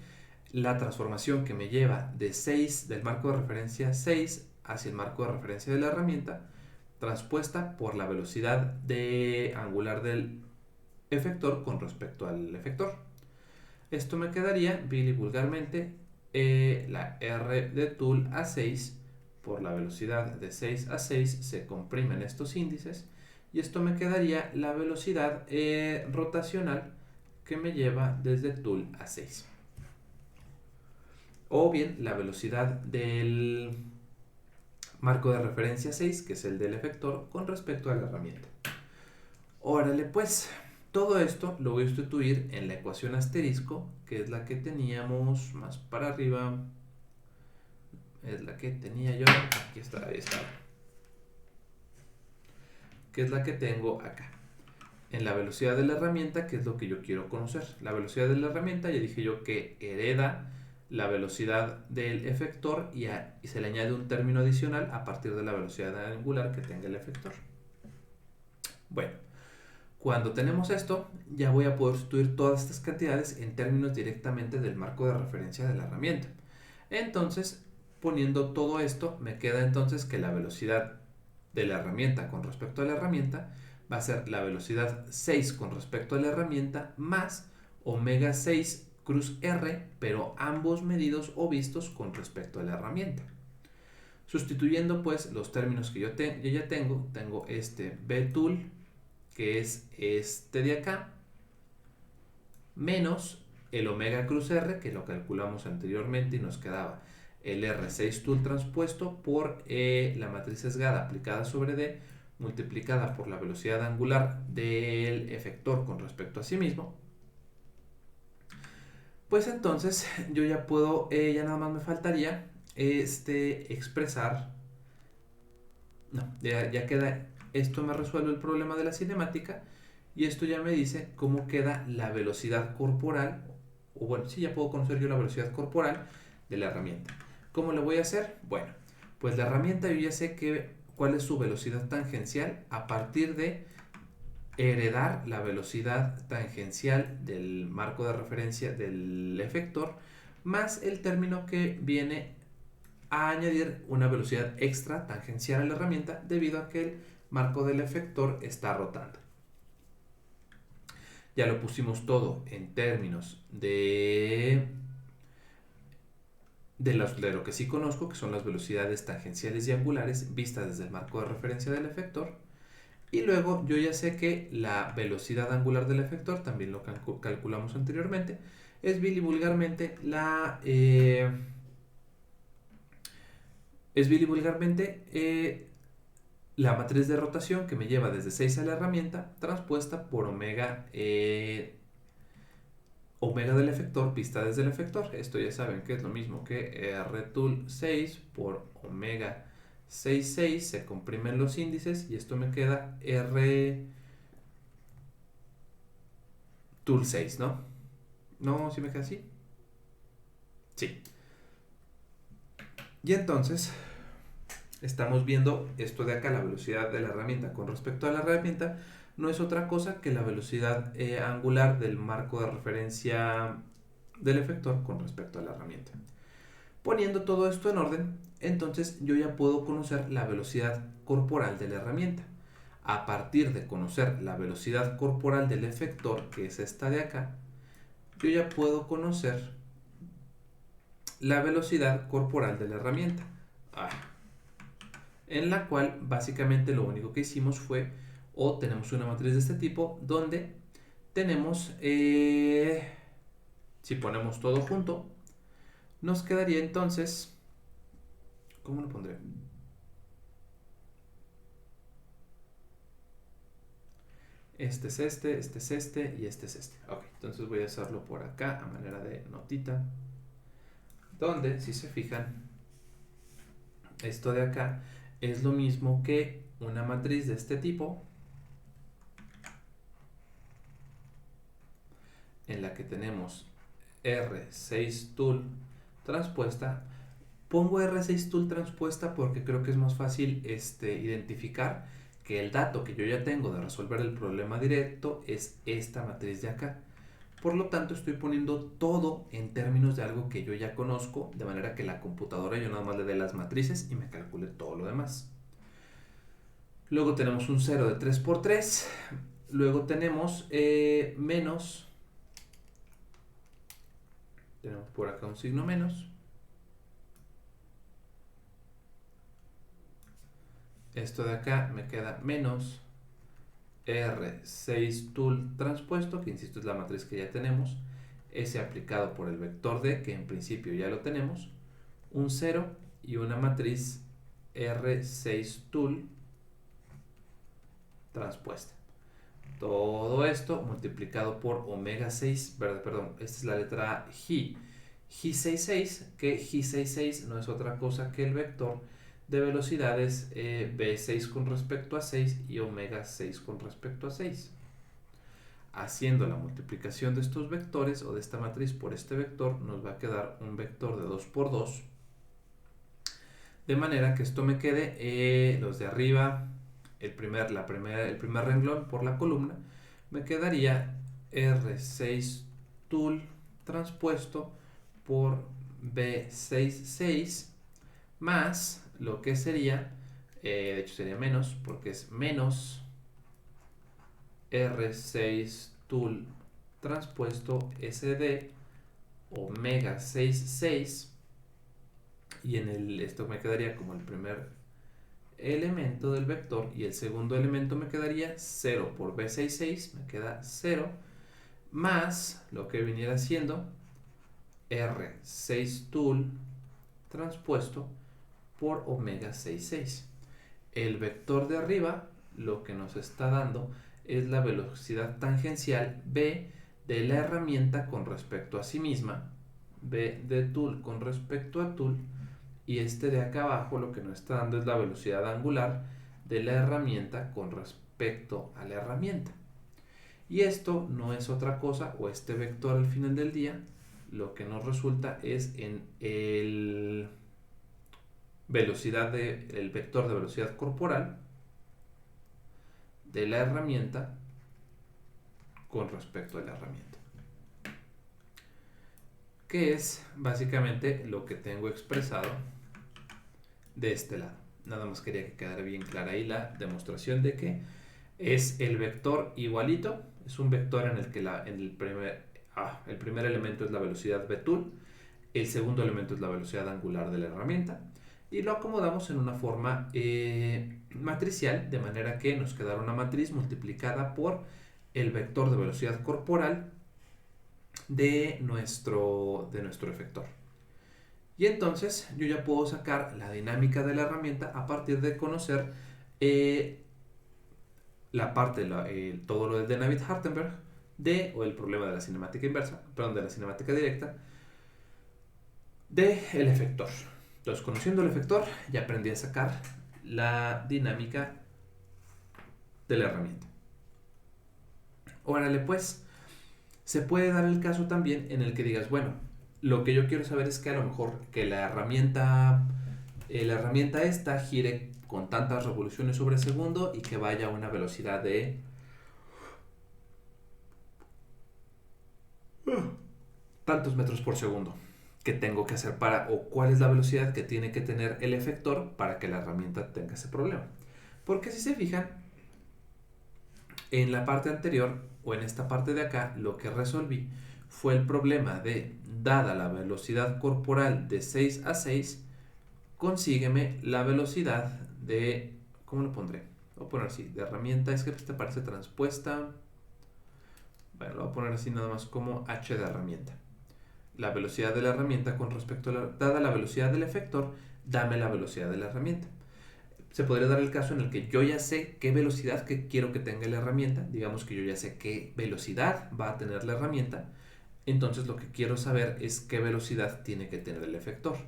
la transformación que me lleva de 6 del marco de referencia 6 hacia el marco de referencia de la herramienta, transpuesta por la velocidad angular del efector con respecto al efector. Esto me quedaría, vulgarmente, la R de tool a 6 por la velocidad de 6 a 6 se comprimen estos índices, y esto me quedaría la velocidad rotacional que me lleva desde tool a 6. O bien la velocidad del marco de referencia 6, que es el del efector, con respecto a la herramienta. Órale pues, todo esto lo voy a sustituir en la ecuación asterisco, que es la que teníamos más para arriba. Es la que tenía yo, aquí está, ahí está. Que es la que tengo acá. En la velocidad de la herramienta, que es lo que yo quiero conocer. La velocidad de la herramienta, ya dije yo que hereda la velocidad del efector y se le añade un término adicional a partir de la velocidad angular que tenga el efector. Bueno, cuando tenemos esto, ya voy a poder sustituir todas estas cantidades en términos directamente del marco de referencia de la herramienta. Entonces, poniendo todo esto, me queda entonces que la velocidad de la herramienta con respecto a la herramienta va a ser la velocidad 6 con respecto a la herramienta más omega 6 cruz R, pero ambos medidos o vistos con respecto a la herramienta. Sustituyendo pues los términos que yo ya tengo este B-tool, que es este de acá, menos el omega cruz R, que lo calculamos anteriormente y nos quedaba el R6 tool transpuesto por la matriz sesgada aplicada sobre D, multiplicada por la velocidad angular del efector con respecto a sí mismo. Pues entonces yo ya puedo, ya nada más me faltaría expresar, no, ya queda, esto me resuelve el problema de la cinemática y esto ya me dice cómo queda la velocidad corporal, o bueno, sí, ya puedo conocer yo la velocidad corporal de la herramienta. ¿Cómo lo voy a hacer? Bueno, pues la herramienta yo ya sé cuál es su velocidad tangencial a partir de heredar la velocidad tangencial del marco de referencia del efector más el término que viene a añadir una velocidad extra tangencial a la herramienta debido a que el marco del efector está rotando. Ya lo pusimos todo en términos de lo que sí conozco, que son las velocidades tangenciales y angulares vistas desde el marco de referencia del efector. Y luego yo ya sé que la velocidad angular del efector, también lo calculamos anteriormente, es vil y vulgarmente la matriz de rotación que me lleva desde 6 a la herramienta transpuesta por omega del efector vista desde el efector. Esto ya saben que es lo mismo que R-tool 6 por omega 6,6, se comprimen los índices y esto me queda R-tool 6, ¿no? ¿No? ¿Sí me queda así? Sí. Y entonces estamos viendo esto de acá, la velocidad de la herramienta con respecto a la herramienta, no es otra cosa que la velocidad angular del marco de referencia del efector con respecto a la herramienta. Poniendo todo esto en orden, entonces yo ya puedo conocer la velocidad corporal de la herramienta. A partir de conocer la velocidad corporal del efector, que es esta de acá, yo ya puedo conocer la velocidad corporal de la herramienta. En la cual básicamente lo único que hicimos fue, o tenemos una matriz de este tipo, donde tenemos, si ponemos todo junto, nos quedaría entonces, ¿cómo lo pondré? Este es este es este y este es este. Ok, entonces voy a hacerlo por acá a manera de notita, donde si se fijan, esto de acá es lo mismo que una matriz de este tipo, en la que tenemos R6 tool transpuesta. Pongo R6 tool transpuesta porque creo que es más fácil identificar que el dato que yo ya tengo de resolver el problema directo es esta matriz de acá. Por lo tanto, estoy poniendo todo en términos de algo que yo ya conozco, de manera que la computadora yo nada más le dé las matrices y me calcule todo lo demás. Luego tenemos un 0 de 3 por 3. Luego tenemos menos. Tenemos por acá un signo menos. Esto de acá me queda menos R6 tool transpuesto, que insisto es la matriz que ya tenemos, S aplicado por el vector D, que en principio ya lo tenemos, un 0 y una matriz R6 tool transpuesta. Todo esto multiplicado por omega 6, perdón, esta es la letra G. G66, que G66 no es otra cosa que el vector de velocidades B6 con respecto a 6 y omega 6 con respecto a 6. Haciendo la multiplicación de estos vectores o de esta matriz por este vector, nos va a quedar un vector de 2 por 2. De manera que esto me quede, los de arriba, el primer renglón por la columna, me quedaría R6 tool transpuesto por B66 más lo que sería De hecho sería menos, porque es menos R6 tul transpuesto SD omega 66. Y esto me quedaría como el primer elemento del vector, y el segundo elemento me quedaría 0 por B66, me queda 0, más lo que viniera siendo R6 tul transpuesto por omega 66. El vector de arriba lo que nos está dando es la velocidad tangencial B de la herramienta con respecto a sí misma, B de tul con respecto a tul, y este de acá abajo lo que nos está dando es la velocidad angular de la herramienta con respecto a la herramienta. Y esto no es otra cosa, o este vector al final del día, lo que nos resulta es en el vector de velocidad corporal de la herramienta con respecto a la herramienta, que es básicamente lo que tengo expresado de este lado. Nada más quería que quedara bien clara ahí la demostración de que es el vector igualito, es un vector en el que el primer elemento es la velocidad Betul, el segundo elemento es la velocidad angular de la herramienta, y lo acomodamos en una forma matricial, de manera que nos quedará una matriz multiplicada por el vector de velocidad corporal de nuestro efector. Y entonces yo ya puedo sacar la dinámica de la herramienta a partir de conocer la parte, todo lo de Navier-Hartenberg, o el problema de la cinemática inversa, perdón, de la cinemática directa, del efector. Entonces, conociendo el efector, ya aprendí a sacar la dinámica de la herramienta. Órale, pues, se puede dar el caso también en el que digas, bueno, lo que yo quiero saber es que a lo mejor que la herramienta esta gire con tantas revoluciones sobre segundo y que vaya a una velocidad de tantos metros por segundo. ¿Qué tengo que hacer o cuál es la velocidad que tiene que tener el efector para que la herramienta tenga ese problema? Porque si se fijan, en la parte anterior o en esta parte de acá, lo que resolví fue el problema de, dada la velocidad corporal de 6 a 6, consígueme la velocidad de, ¿cómo lo pondré? Lo voy a poner así, de herramienta, es que te parece transpuesta. Bueno, lo voy a poner así nada más como h de herramienta. La velocidad de la herramienta con respecto a dada la velocidad del efector, dame la velocidad de la herramienta. Se podría dar el caso en el que yo ya sé qué velocidad que quiero que tenga la herramienta. Digamos que yo ya sé qué velocidad va a tener la herramienta. Entonces lo que quiero saber es qué velocidad tiene que tener el efector.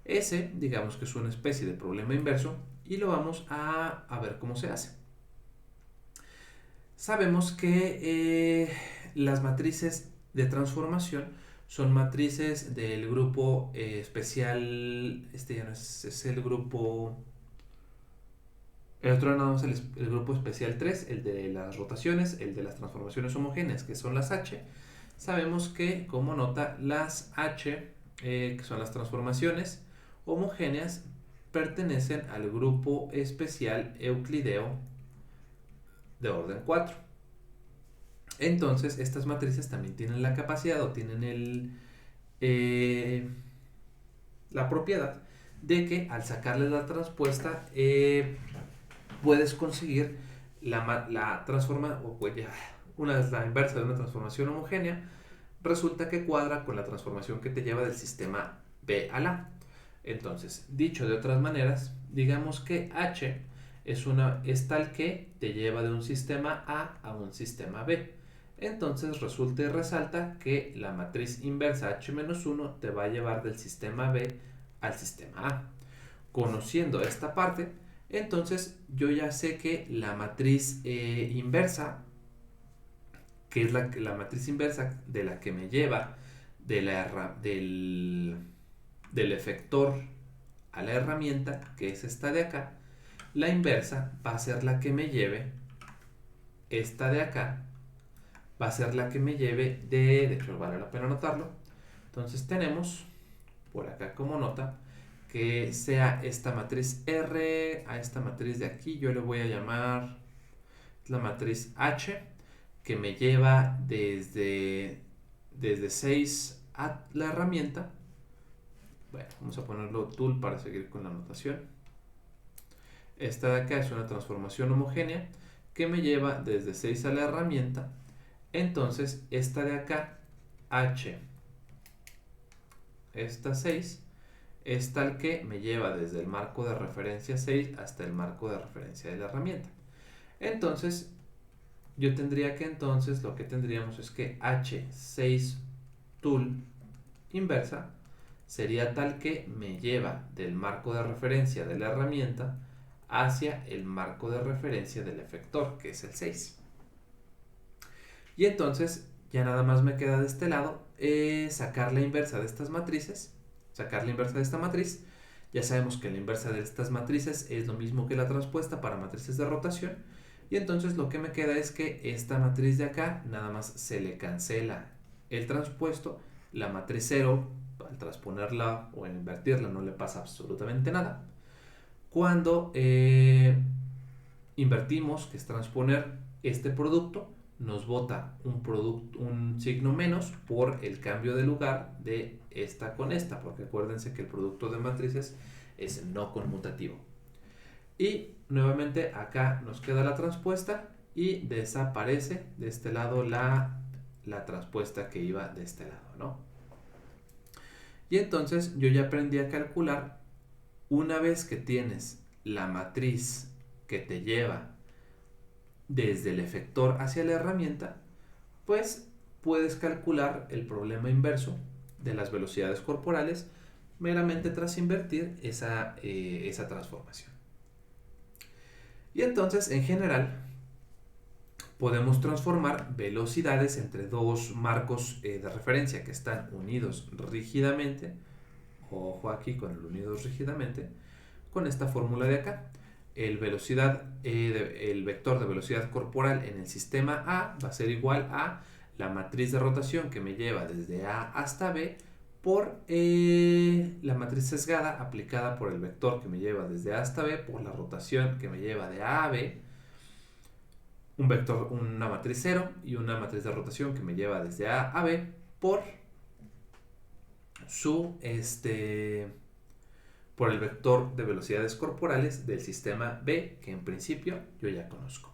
Ese, digamos que es una especie de problema inverso, y lo vamos a ver cómo se hace. Sabemos que las matrices de transformación son matrices del grupo especial, este ya no es el grupo, el otro nada más el grupo especial 3, el de las rotaciones, el de las transformaciones homogéneas, que son las H. Sabemos que, como nota, las H, que son las transformaciones homogéneas, pertenecen al grupo especial euclideo de orden 4. Entonces, estas matrices también tienen la capacidad o tienen la propiedad de que al sacarles la transpuesta puedes conseguir la transforma, o pues ya, una es la inversa de una transformación homogénea, resulta que cuadra con la transformación que te lleva del sistema B a la. Entonces, dicho de otras maneras, digamos que H es tal que te lleva de un sistema A un sistema B. Entonces resulta y resalta que la matriz inversa H-1 te va a llevar del sistema B al sistema A. Conociendo esta parte, entonces yo ya sé que la matriz inversa, que es la matriz inversa de la que me lleva del efector a la herramienta, que es esta de acá, la inversa va a ser la que me lleve, esta de acá, va a ser la que me lleve de hecho vale la pena anotarlo. Entonces tenemos por acá como nota que sea esta matriz R. A esta matriz de aquí yo le voy a llamar la matriz H, que me lleva desde 6 a la herramienta. Bueno, vamos a ponerlo tool para seguir con la notación. Esta de acá es una transformación homogénea que me lleva desde 6 a la herramienta. Entonces, esta de acá, H, esta 6, es tal que me lleva desde el marco de referencia 6 hasta el marco de referencia de la herramienta. Entonces, yo tendría que entonces, lo que tendríamos es que H6 tool inversa sería tal que me lleva del marco de referencia de la herramienta hacia el marco de referencia del efector, que es el 6. Y entonces ya nada más me queda de este lado sacar la inversa de estas matrices, sacar la inversa de esta matriz. Ya sabemos que la inversa de estas matrices es lo mismo que la transpuesta para matrices de rotación. Y entonces lo que me queda es que esta matriz de acá nada más se le cancela el transpuesto. La matriz 0, al transponerla o invertirla no le pasa absolutamente nada. Cuando invertimos, que es transponer este producto, nos bota un signo menos por el cambio de lugar de esta con esta, porque acuérdense que el producto de matrices es no conmutativo. Y nuevamente acá nos queda la transpuesta y desaparece de este lado la transpuesta que iba de este lado, ¿no? Y entonces yo ya aprendí a calcular, una vez que tienes la matriz que te lleva desde el efector hacia la herramienta, pues puedes calcular el problema inverso de las velocidades corporales meramente tras invertir esa transformación. Y entonces, en general, podemos transformar velocidades entre dos marcos de referencia que están unidos rígidamente, ojo aquí con el unidos rígidamente, con esta fórmula de acá. El vector de velocidad corporal en el sistema A va a ser igual a la matriz de rotación que me lleva desde A hasta B por la matriz sesgada aplicada por el vector que me lleva desde A hasta B por la rotación que me lleva de A a B, un vector, una matriz 0 y una matriz de rotación que me lleva desde A a B por por el vector de velocidades corporales del sistema B, que en principio yo ya conozco.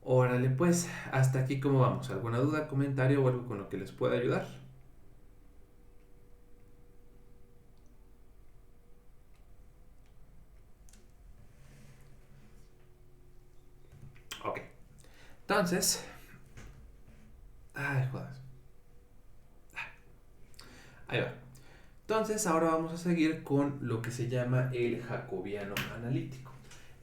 Órale, pues, hasta aquí cómo vamos. ¿Alguna duda, comentario o algo con lo que les pueda ayudar? Ok. Entonces, joder. Ahí va. Entonces, ahora vamos a seguir con lo que se llama el jacobiano analítico.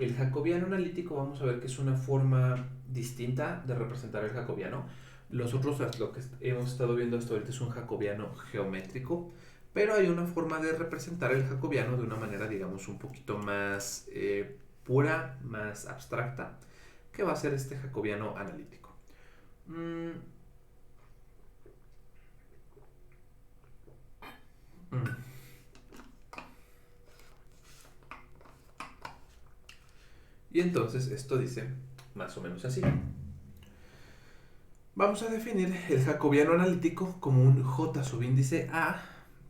El jacobiano analítico vamos a ver que es una forma distinta de representar el jacobiano. Los otros, lo que hemos estado viendo hasta ahorita es un jacobiano geométrico, pero hay una forma de representar el jacobiano de una manera, digamos, un poquito más pura, más abstracta, que va a ser este jacobiano analítico. Y entonces esto dice más o menos así. Vamos a definir el jacobiano analítico como un J subíndice A,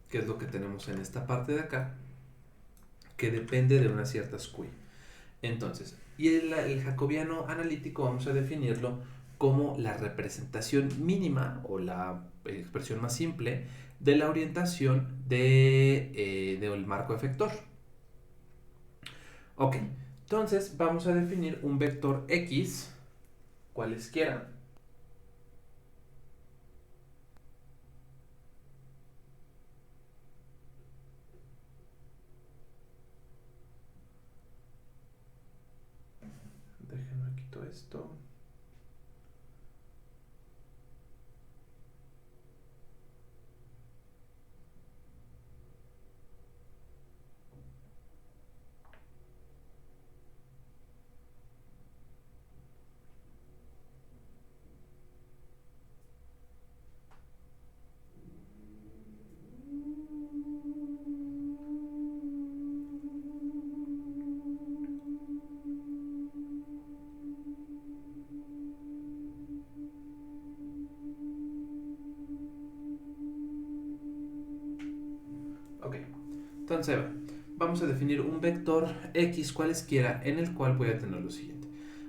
que es lo que tenemos en esta parte de acá, que depende de una cierta SQI. Entonces, y el jacobiano analítico vamos a definirlo como la representación mínima o la expresión más simple de la orientación del marco efector. Ok, entonces vamos a definir un vector X, cualesquiera. Déjenme quito esto. Ok, entonces vamos a definir un vector X cualesquiera en el cual voy a tener lo siguiente.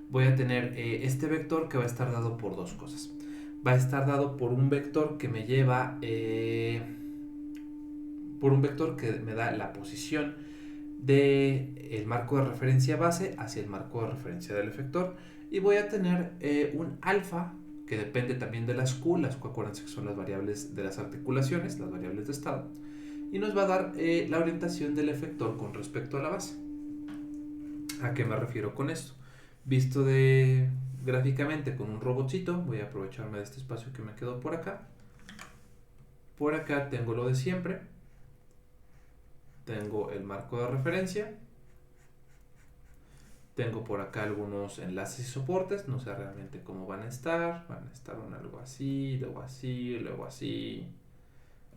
Voy a tener este vector que va a estar dado por dos cosas. Va a estar dado por un vector que me lleva, por un vector que me da la posición del marco de referencia base hacia el marco de referencia del efector. Y voy a tener un alfa que depende también de las Q acuérdense que son las variables de las articulaciones, las variables de estado. Y nos va a dar la orientación del efector con respecto a la base. ¿A qué me refiero con esto? Visto gráficamente con un robotcito, voy a aprovecharme de este espacio que me quedó por acá. Por acá tengo lo de siempre. Tengo el marco de referencia. Tengo por acá algunos enlaces y soportes. No sé realmente cómo van a estar. Van a estar algo así, luego así, luego así.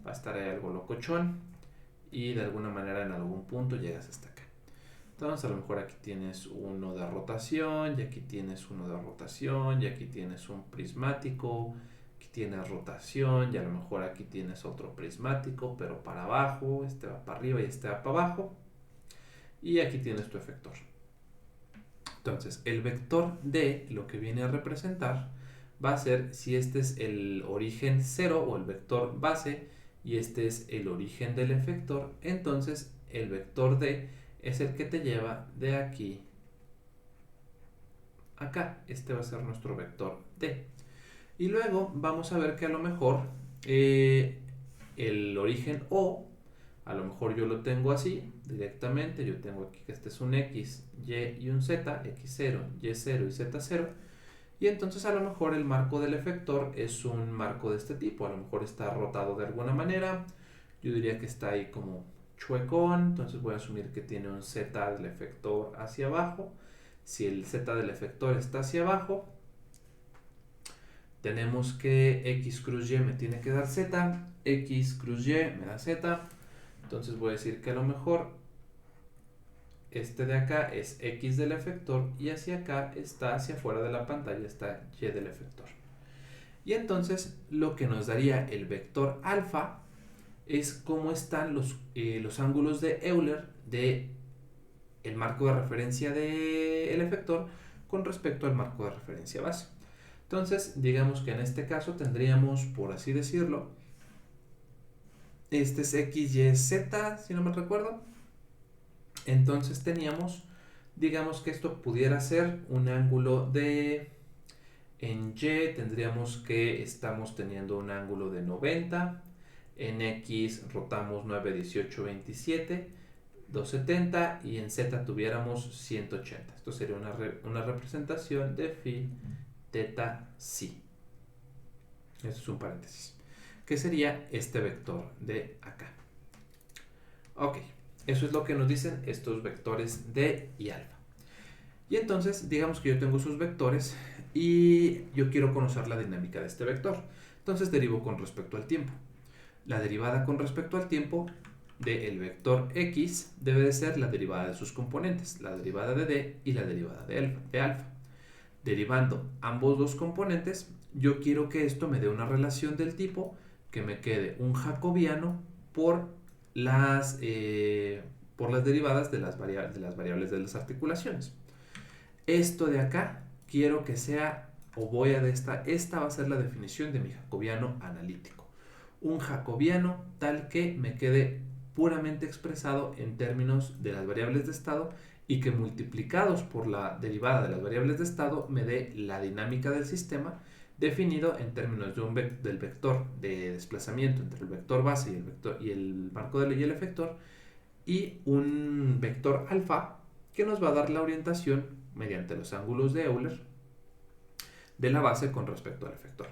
Va a estar ahí algo locochón. Y de alguna manera en algún punto llegas hasta acá. Entonces a lo mejor aquí tienes uno de rotación, y aquí tienes uno de rotación, y aquí tienes un prismático, aquí tienes rotación, y a lo mejor aquí tienes otro prismático, pero para abajo, este va para arriba y este va para abajo, y aquí tienes tu efector. Entonces el vector D lo que viene a representar va a ser si este es el origen 0 o el vector base, y este es el origen del efector, entonces el vector D es el que te lleva de aquí a acá. Este va a ser nuestro vector D. Y luego vamos a ver que a lo mejor el origen O, a lo mejor yo lo tengo así directamente. Yo tengo aquí que este es un X, Y y un Z, X0, Y0 y Z0. Y entonces a lo mejor el marco del efector es un marco de este tipo. A lo mejor está rotado de alguna manera. Yo diría que está ahí como chuecón, entonces voy a asumir que tiene un Z del efector hacia abajo. Si el Z del efector está hacia abajo, tenemos que X cruz Y me tiene que dar Z, X cruz Y me da Z, entonces voy a decir que a lo mejor este de acá es X del efector y hacia acá está, hacia afuera de la pantalla está Y del efector. Y entonces lo que nos daría el vector alfa es cómo están los ángulos de Euler de el marco de referencia del efector con respecto al marco de referencia base. Entonces, digamos que en este caso tendríamos, por así decirlo, este es X, Y, Z, si no me recuerdo. Entonces teníamos, digamos que esto pudiera ser un ángulo de... En Y tendríamos que estamos teniendo un ángulo de 90. En X rotamos 9, 18, 27, 270 y en Z tuviéramos 180. Esto sería una representación de phi teta psi. Esto es un paréntesis. Que sería este vector de acá. Ok, eso es lo que nos dicen estos vectores D y alfa. Y entonces, digamos que yo tengo sus vectores y yo quiero conocer la dinámica de este vector. Entonces derivo con respecto al tiempo. La derivada con respecto al tiempo del vector X debe de ser la derivada de sus componentes, la derivada de D y la derivada de alfa. Derivando ambos dos componentes, yo quiero que esto me dé una relación del tipo que me quede un jacobiano por las derivadas de las variables de las articulaciones. Esto de acá quiero que sea, o voy a de esta va a ser la definición de mi jacobiano analítico. Un jacobiano tal que me quede puramente expresado en términos de las variables de estado y que multiplicados por la derivada de las variables de estado me dé la dinámica del sistema definido en términos del vector de desplazamiento entre el vector base y el marco y el efector, y un vector alfa que nos va a dar la orientación mediante los ángulos de Euler de la base con respecto al efector.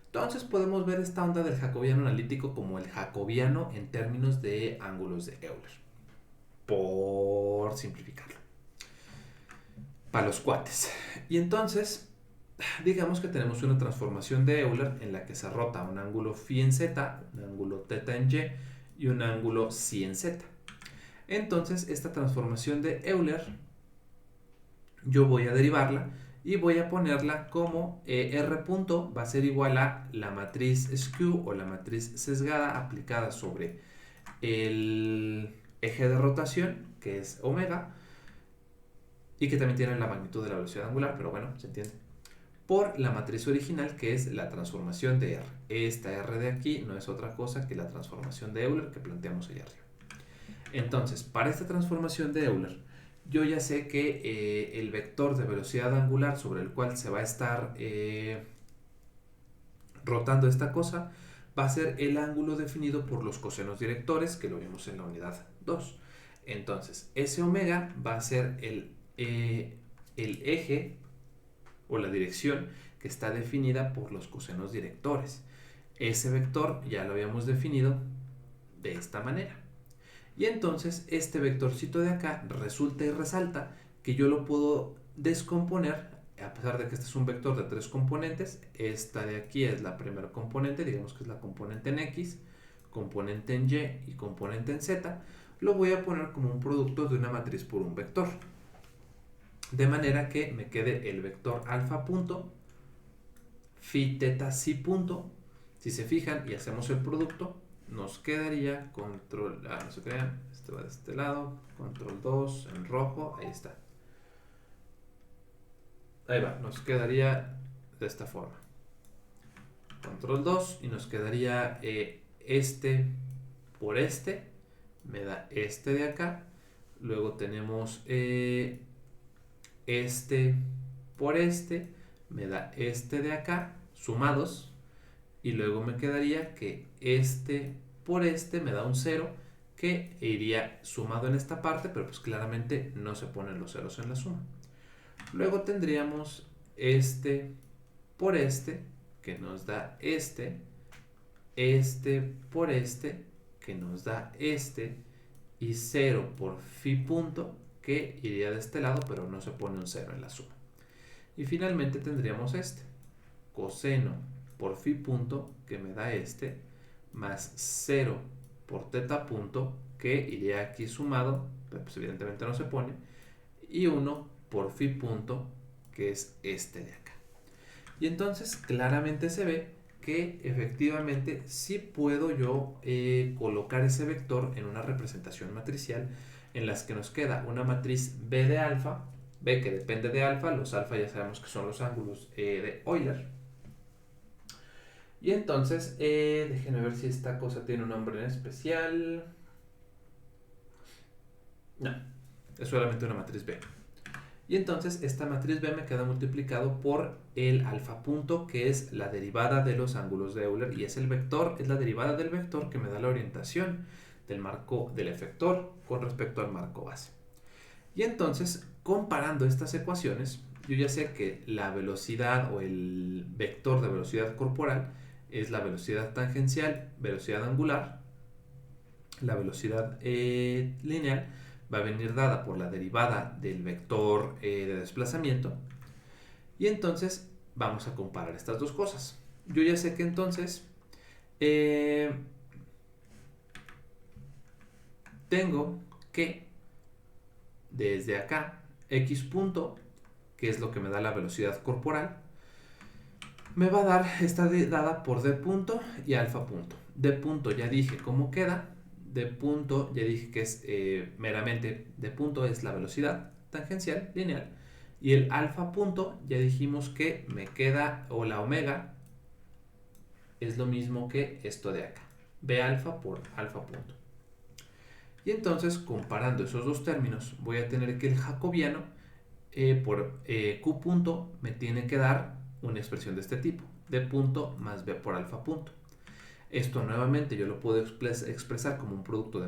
Entonces podemos ver esta onda del jacobiano analítico como el jacobiano en términos de ángulos de Euler, por simplificarlo, para los cuates. Y entonces, digamos que tenemos una transformación de Euler en la que se rota un ángulo phi en z, un ángulo teta en y y un ángulo psi en z. Entonces, esta transformación de Euler, yo voy a derivarla y voy a ponerla como R punto va a ser igual a la matriz skew o la matriz sesgada aplicada sobre el eje de rotación, que es omega, y que también tiene la magnitud de la velocidad angular, pero bueno, se entiende, por la matriz original, que es la transformación de R. Esta R de aquí no es otra cosa que la transformación de Euler que planteamos allá arriba. Entonces, para esta transformación de Euler, yo ya sé que el vector de velocidad angular sobre el cual se va a estar rotando esta cosa va a ser el ángulo definido por los cosenos directores, que lo vimos en la unidad 2. Entonces, ese omega va a ser el eje o la dirección que está definida por los cosenos directores. Ese vector ya lo habíamos definido de esta manera. Y entonces este vectorcito de acá resulta y resalta que yo lo puedo descomponer, a pesar de que este es un vector de 3 componentes. Esta de aquí es la primera componente, digamos que es la componente en X, componente en Y y componente en Z. Lo voy a poner como un producto de una matriz por un vector, de manera que me quede el vector alfa punto, phi teta psi punto. Si se fijan y hacemos el producto, nos quedaría control, no se crean, este va de este lado, control 2 en rojo, ahí está. Ahí va, nos quedaría de esta forma. Control 2 y nos quedaría este por este, me da este de acá. Luego tenemos este por este, me da este de acá, sumados. Y luego me quedaría que este por este me da un 0 que iría sumado en esta parte, pero pues claramente no se ponen los ceros en la suma. Luego tendríamos este por este, que nos da este por este, que nos da este, y 0 por phi punto, que iría de este lado, pero no se pone un 0 en la suma. Y finalmente tendríamos este, coseno por phi punto, que me da este, más 0 por teta punto, que iría aquí sumado, pero pues evidentemente no se pone, y 1 por phi punto, que es este de acá. Y entonces claramente se ve que efectivamente sí puedo yo colocar ese vector en una representación matricial en las que nos queda una matriz B de alfa, B que depende de alfa, los alfa ya sabemos que son los ángulos de Euler. Y entonces, déjenme ver si esta cosa tiene un nombre en especial. No, es solamente una matriz B. Y entonces esta matriz B me queda multiplicado por el alfa punto, que es la derivada de los ángulos de Euler, y es el vector, es la derivada del vector que me da la orientación del marco del efector con respecto al marco base. Y entonces, comparando estas ecuaciones, yo ya sé que la velocidad o el vector de velocidad corporal es la velocidad tangencial, velocidad angular, la velocidad lineal va a venir dada por la derivada del vector de desplazamiento. Y entonces vamos a comparar estas dos cosas. Yo ya sé que entonces tengo que desde acá x punto, que es lo que me da la velocidad corporal, me va a dar, está dada por d punto y alfa punto. D punto ya dije cómo queda. D punto ya dije que es meramente, D punto es la velocidad tangencial lineal, y el alfa punto ya dijimos que me queda, o la omega es lo mismo que esto de acá, B alfa por alfa punto. Y entonces, comparando esos dos términos, voy a tener que el jacobiano por Q punto me tiene que dar una expresión de este tipo, D punto más B por alfa punto. Esto nuevamente yo lo puedo expresar como un producto de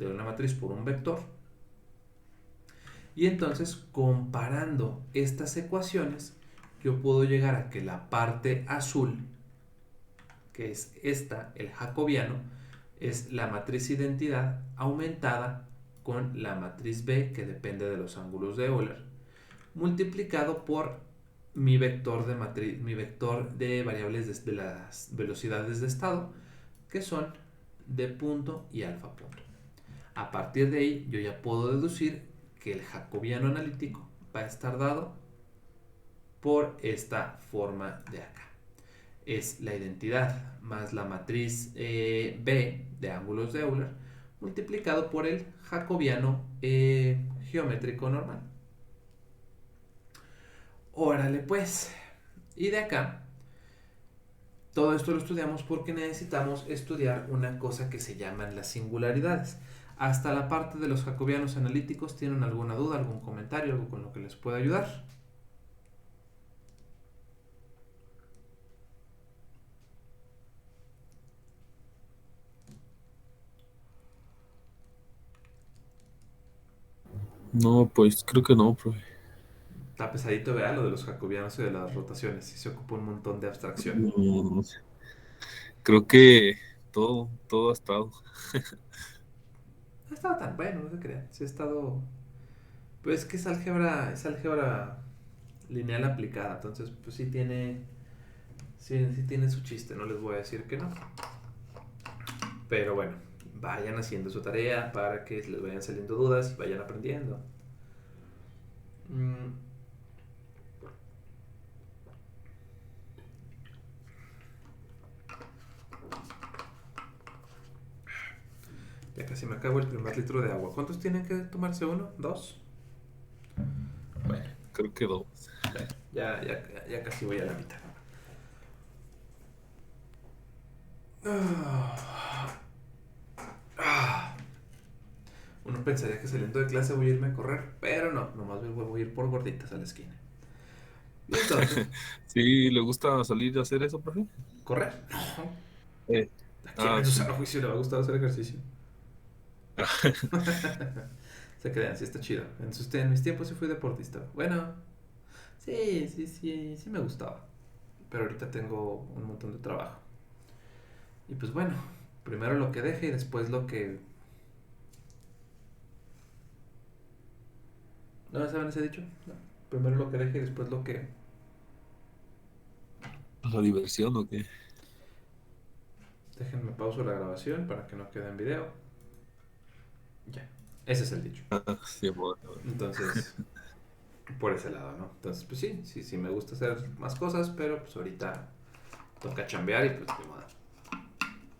una matriz por un vector. Y entonces, comparando estas ecuaciones, yo puedo llegar a que la parte azul, que es esta, el jacobiano, es la matriz identidad aumentada con la matriz B, que depende de los ángulos de Euler, multiplicado por mi vector de variables de las velocidades de estado, que son D punto y alfa punto. A partir de ahí yo ya puedo deducir que el jacobiano analítico va a estar dado por esta forma de acá. Es la identidad más la matriz B de ángulos de Euler multiplicado por el jacobiano geométrico normal. Órale pues. Y de acá, todo esto lo estudiamos porque necesitamos estudiar una cosa que se llaman las singularidades. Hasta la parte de los jacobianos analíticos, ¿tienen alguna duda, algún comentario, algo con lo que les pueda ayudar? No, pues creo que no, profe. Está pesadito, vea, lo de los jacobianos y de las rotaciones. Y se ocupa un montón de abstracción. Mm, creo que todo ha estado. No estaba tan bueno, no se crean. Sí ha estado. Pues que es álgebra lineal aplicada. Entonces, pues sí tiene. Sí tiene su chiste, no les voy a decir que no. Pero bueno, vayan haciendo su tarea para que les vayan saliendo dudas y vayan aprendiendo. Mm, Ya casi me acabo el primer litro de agua. ¿Cuántos tienen que tomarse uno? ¿Dos? Bueno, Creo que dos. ya casi voy a la mitad. Uno pensaría que saliendo de clase voy a irme a correr, pero no, nomás voy a ir por gorditas a la esquina. Y entonces, ¿Sí le gusta salir a hacer eso, profe? ¿correr? Eh, ¿A quién en su sí. sano juicio le va a gustar hacer ejercicio? Se crean, sí está chido. En mis tiempos sí fui deportista. Bueno, sí me gustaba. Pero ahorita tengo un montón de trabajo. Y pues bueno, primero lo que deje y después lo que... ¿No saben ese dicho? No. Primero lo que deje y después lo que... ¿La diversión o qué? Déjenme pauso la grabación para que no quede en video. Ya, ese es el dicho. Sí, amor. Entonces, por ese lado, ¿no? Entonces, pues sí me gusta hacer más cosas, pero pues ahorita toca chambear y pues de moda.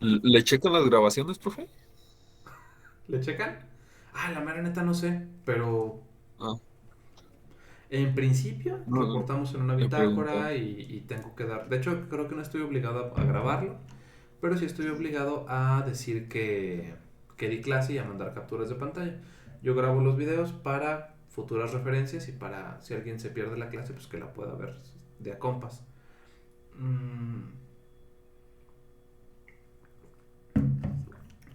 ¿Le checan las grabaciones, profe? ¿Le checan? La mera neta no sé, pero Ah, en principio no, reportamos en una le pregunto. bitácora y tengo que dar... De hecho, creo que no estoy obligado a grabarlo, pero sí estoy obligado a decir que di clase y a mandar capturas de pantalla. Yo grabo los videos para futuras referencias y para si alguien se pierde la clase, pues que la pueda ver de a compas.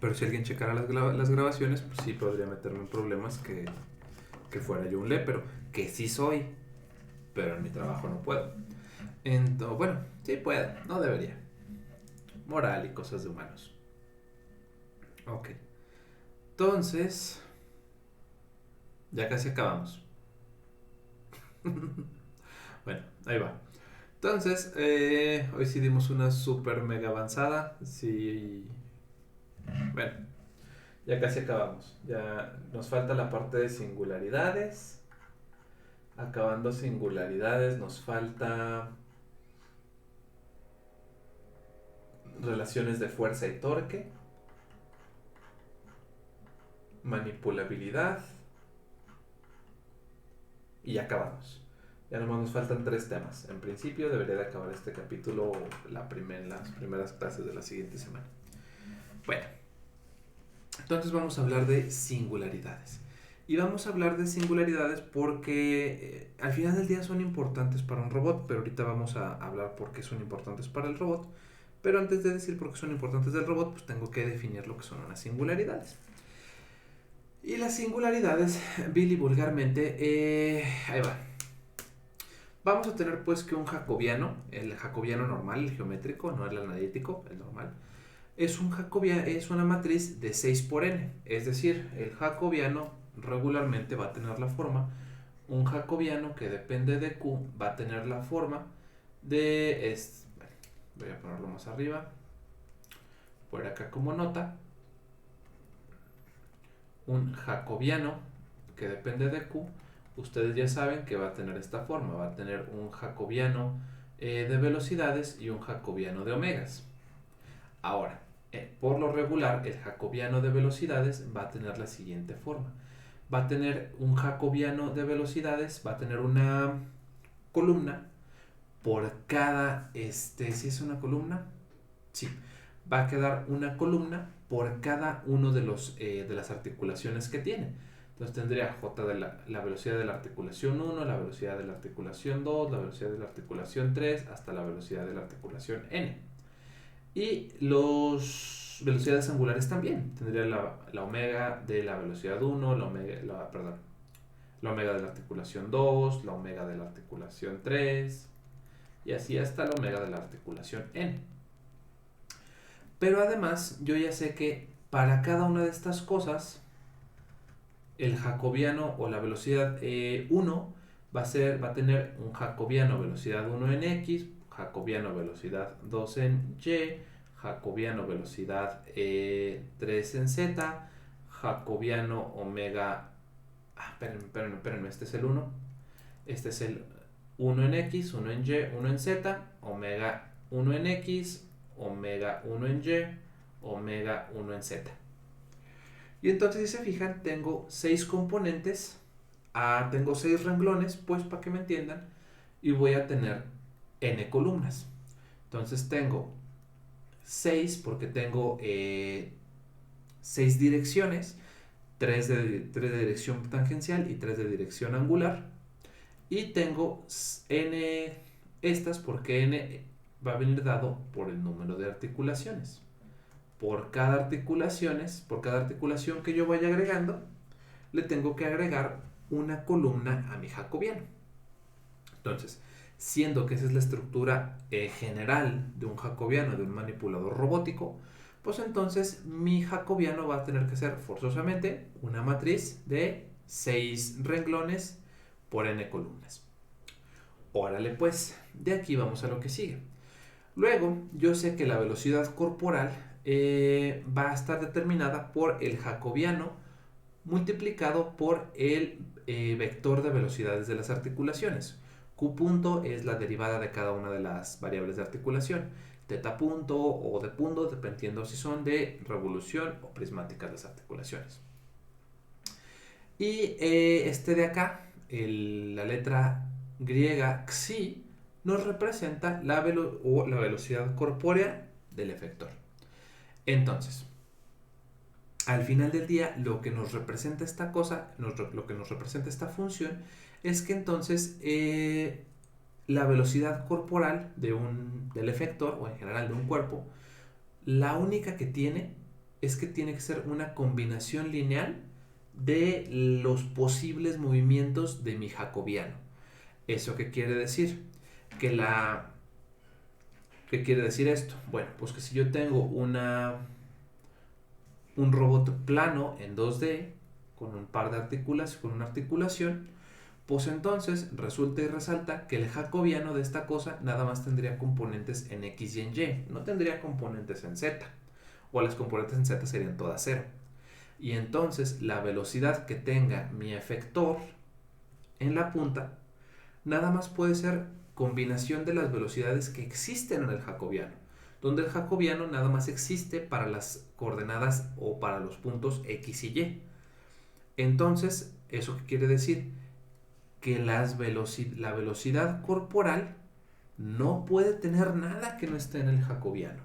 Pero si alguien checara las grabaciones, pues sí podría meterme en problemas que fuera yo un lépero, que sí soy, pero en mi trabajo no puedo. Entonces, bueno, sí puedo, no debería. Moral y cosas de humanos. Ok. Entonces, ya casi acabamos. Bueno, ahí va. Entonces, hoy sí dimos una super mega avanzada. Sí. Bueno, ya casi acabamos. Ya nos falta la parte de singularidades. Acabando singularidades, nos falta relaciones de fuerza y torque, manipulabilidad y ya acabamos. Ya nomás nos faltan 3 temas. En principio debería de acabar este capítulo las primeras clases de la siguiente semana. Bueno, entonces vamos a hablar de singularidades. Y vamos a hablar de singularidades porque al final del día son importantes para un robot, pero ahorita vamos a hablar por qué son importantes para el robot. Pero antes de decir por qué son importantes del robot, pues tengo que definir lo que son unas singularidades. Y las singularidades, Billy vulgarmente, ahí va. Vamos a tener pues que un jacobiano, el jacobiano normal, el geométrico, no el analítico, el normal, es una matriz de 6 por n. Es decir, el jacobiano regularmente va a tener la forma, un jacobiano que depende de Q va a tener la forma de... Bueno, voy a ponerlo más arriba, por acá como nota, un jacobiano que depende de Q, ustedes ya saben que va a tener esta forma, va a tener un jacobiano de velocidades y un jacobiano de omegas. Ahora, por lo regular, el jacobiano de velocidades va a tener la siguiente forma. Va a tener un jacobiano de velocidades, va a tener una columna por cada, si es una columna, sí, va a quedar una columna por cada uno de las articulaciones que tiene. Entonces tendría J de la velocidad de la articulación 1, la velocidad de la articulación 2, la velocidad de la articulación 3, hasta la velocidad de la articulación N. Y los velocidades angulares también. Tendría la omega de la velocidad 1, la omega de la articulación 2, la omega de la articulación 3, y así hasta la omega de la articulación N. Pero además, yo ya sé que para cada una de estas cosas, el jacobiano o la velocidad 1 va a tener un jacobiano velocidad 1 en X, jacobiano velocidad 2 en Y, jacobiano velocidad 3 en Z, jacobiano omega... espérenme, este es el 1. Este es el 1 en X, 1 en Y, 1 en Z, omega 1 en X, omega 1 en Y, omega 1 en Z. Y entonces, si se fijan, tengo 6 componentes, tengo 6 renglones, pues para que me entiendan, y voy a tener n columnas. Entonces tengo 6 porque tengo 6 direcciones, 3 de dirección tangencial y 3 de dirección angular. Y tengo n estas porque n va a venir dado por el número de articulaciones. Por cada articulación que yo vaya agregando, le tengo que agregar una columna a mi jacobiano. Entonces, siendo que esa es la estructura general de un jacobiano, de un manipulador robótico, pues entonces mi jacobiano va a tener que ser forzosamente una matriz de 6 renglones por n columnas. Órale pues, de aquí vamos a lo que sigue. Luego, yo sé que la velocidad corporal va a estar determinada por el jacobiano multiplicado por el vector de velocidades de las articulaciones. Q punto es la derivada de cada una de las variables de articulación. Teta punto o de punto, dependiendo si son de revolución o prismáticas las articulaciones. Y este de acá, la letra griega xi, nos representa la velocidad corpórea del efector. Entonces, al final del día, lo que nos representa esta cosa, lo que nos representa esta función, es que entonces la velocidad corporal del efector, o en general de un cuerpo, la única que tiene es que tiene que ser una combinación lineal de los posibles movimientos de mi jacobiano. ¿Eso qué quiere decir? ¿Qué quiere decir esto? Bueno, pues que si yo tengo un robot plano en 2D con un par de articulaciones, con una articulación, pues entonces resulta y resalta que el jacobiano de esta cosa nada más tendría componentes en X y en Y, no tendría componentes en Z, o las componentes en Z serían todas 0. Y entonces la velocidad que tenga mi efector en la punta nada más puede ser combinación de las velocidades que existen en el jacobiano, donde el jacobiano nada más existe para las coordenadas o para los puntos X y Y. Entonces, ¿eso qué quiere decir? Que la velocidad corporal no puede tener nada que no esté en el jacobiano.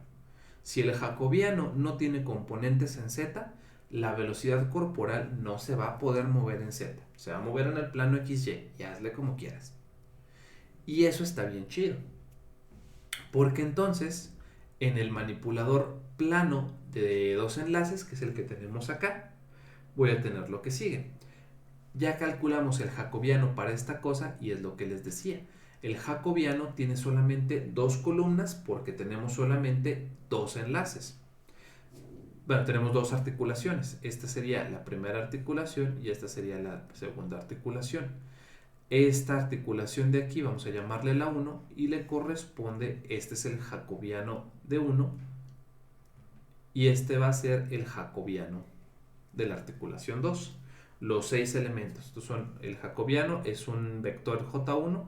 Si el jacobiano no tiene componentes en Z, la velocidad corporal no se va a poder mover en Z. Se va a mover en el plano XY y hazle como quieras. Y eso está bien chido. Porque entonces, en el manipulador plano de 2 enlaces, que es el que tenemos acá, voy a tener lo que sigue. Ya calculamos el jacobiano para esta cosa y es lo que les decía. El jacobiano tiene solamente 2 columnas porque tenemos solamente 2 enlaces. Bueno, tenemos 2 articulaciones. Esta sería la primera articulación y esta sería la segunda articulación. Esta articulación de aquí vamos a llamarle la 1 y le corresponde, este es el jacobiano de 1 y este va a ser el jacobiano de la articulación 2. Los 6 elementos, estos son el jacobiano, es un vector J1,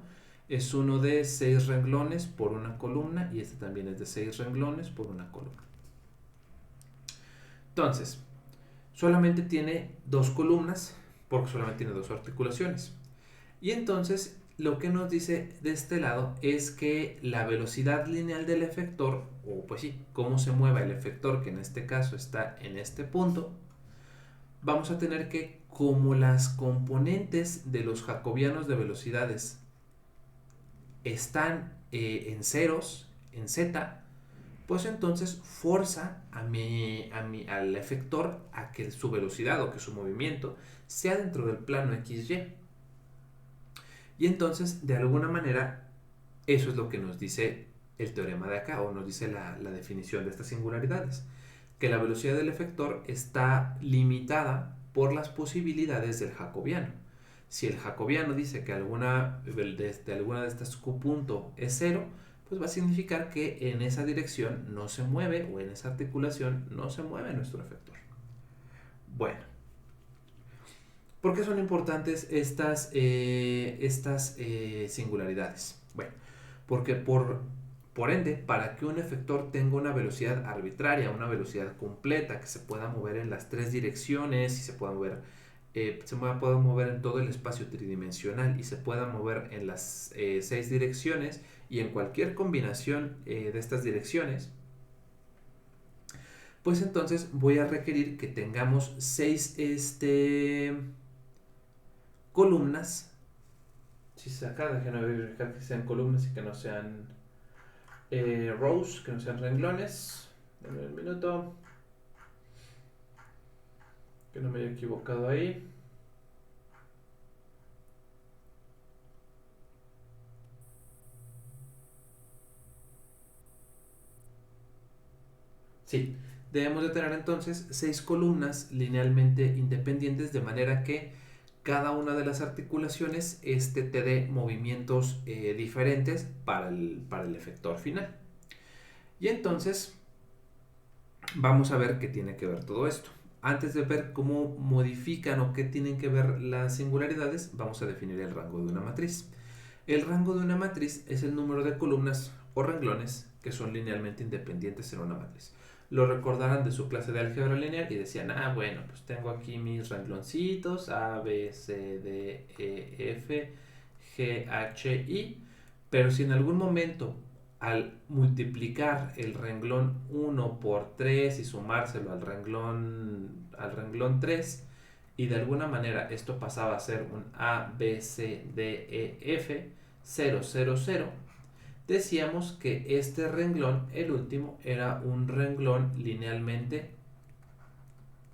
es uno de 6 renglones por una columna y este también es de 6 renglones por una columna. Entonces, solamente tiene dos columnas porque solamente tiene dos articulaciones. Y entonces lo que nos dice de este lado es que la velocidad lineal del efector, o pues sí, cómo se mueva el efector, que en este caso está en este punto, vamos a tener que, como las componentes de los jacobianos de velocidades están en ceros, en z, pues entonces forza al efector a que su velocidad o que su movimiento sea dentro del plano XY. Y entonces, de alguna manera, eso es lo que nos dice el teorema de acá, o nos dice la definición de estas singularidades, que la velocidad del efector está limitada por las posibilidades del jacobiano. Si el jacobiano dice que alguna de estas Q punto es cero, pues va a significar que en esa dirección no se mueve, o en esa articulación no se mueve nuestro efector. Bueno, ¿por qué son importantes estas singularidades? Bueno, porque por ende, para que un efector tenga una velocidad arbitraria, una velocidad completa, que se pueda mover en las tres direcciones y se pueda mover en todo el espacio tridimensional y se pueda mover en las 6 direcciones y en cualquier combinación de estas direcciones, pues entonces voy a requerir que tengamos 6 columnas. Si saca, déjenme verificar que sean columnas y que no sean rows, que no sean renglones. Dame un minuto, que no me haya equivocado ahí. Sí, debemos de tener entonces 6 columnas linealmente independientes, de manera que cada una de las articulaciones te dé movimientos diferentes para el efector final. Y entonces vamos a ver qué tiene que ver todo esto. Antes de ver cómo modifican o qué tienen que ver las singularidades, vamos a definir el rango de una matriz. El rango de una matriz es el número de columnas o renglones que son linealmente independientes en una matriz. Lo recordarán de su clase de álgebra lineal y decían, bueno, pues tengo aquí mis rengloncitos A, B, C, D, E, F, G, H, I, pero si en algún momento al multiplicar el renglón 1 por 3 y sumárselo al renglón 3, y de alguna manera esto pasaba a ser un A, B, C, D, E, F, 0, 0, 0, decíamos que este renglón, el último, era un renglón linealmente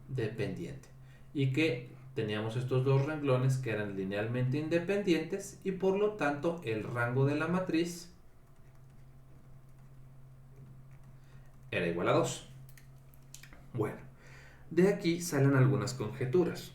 dependiente y que teníamos estos dos renglones que eran linealmente independientes y por lo tanto el rango de la matriz era igual a 2. Bueno, de aquí salen algunas conjeturas.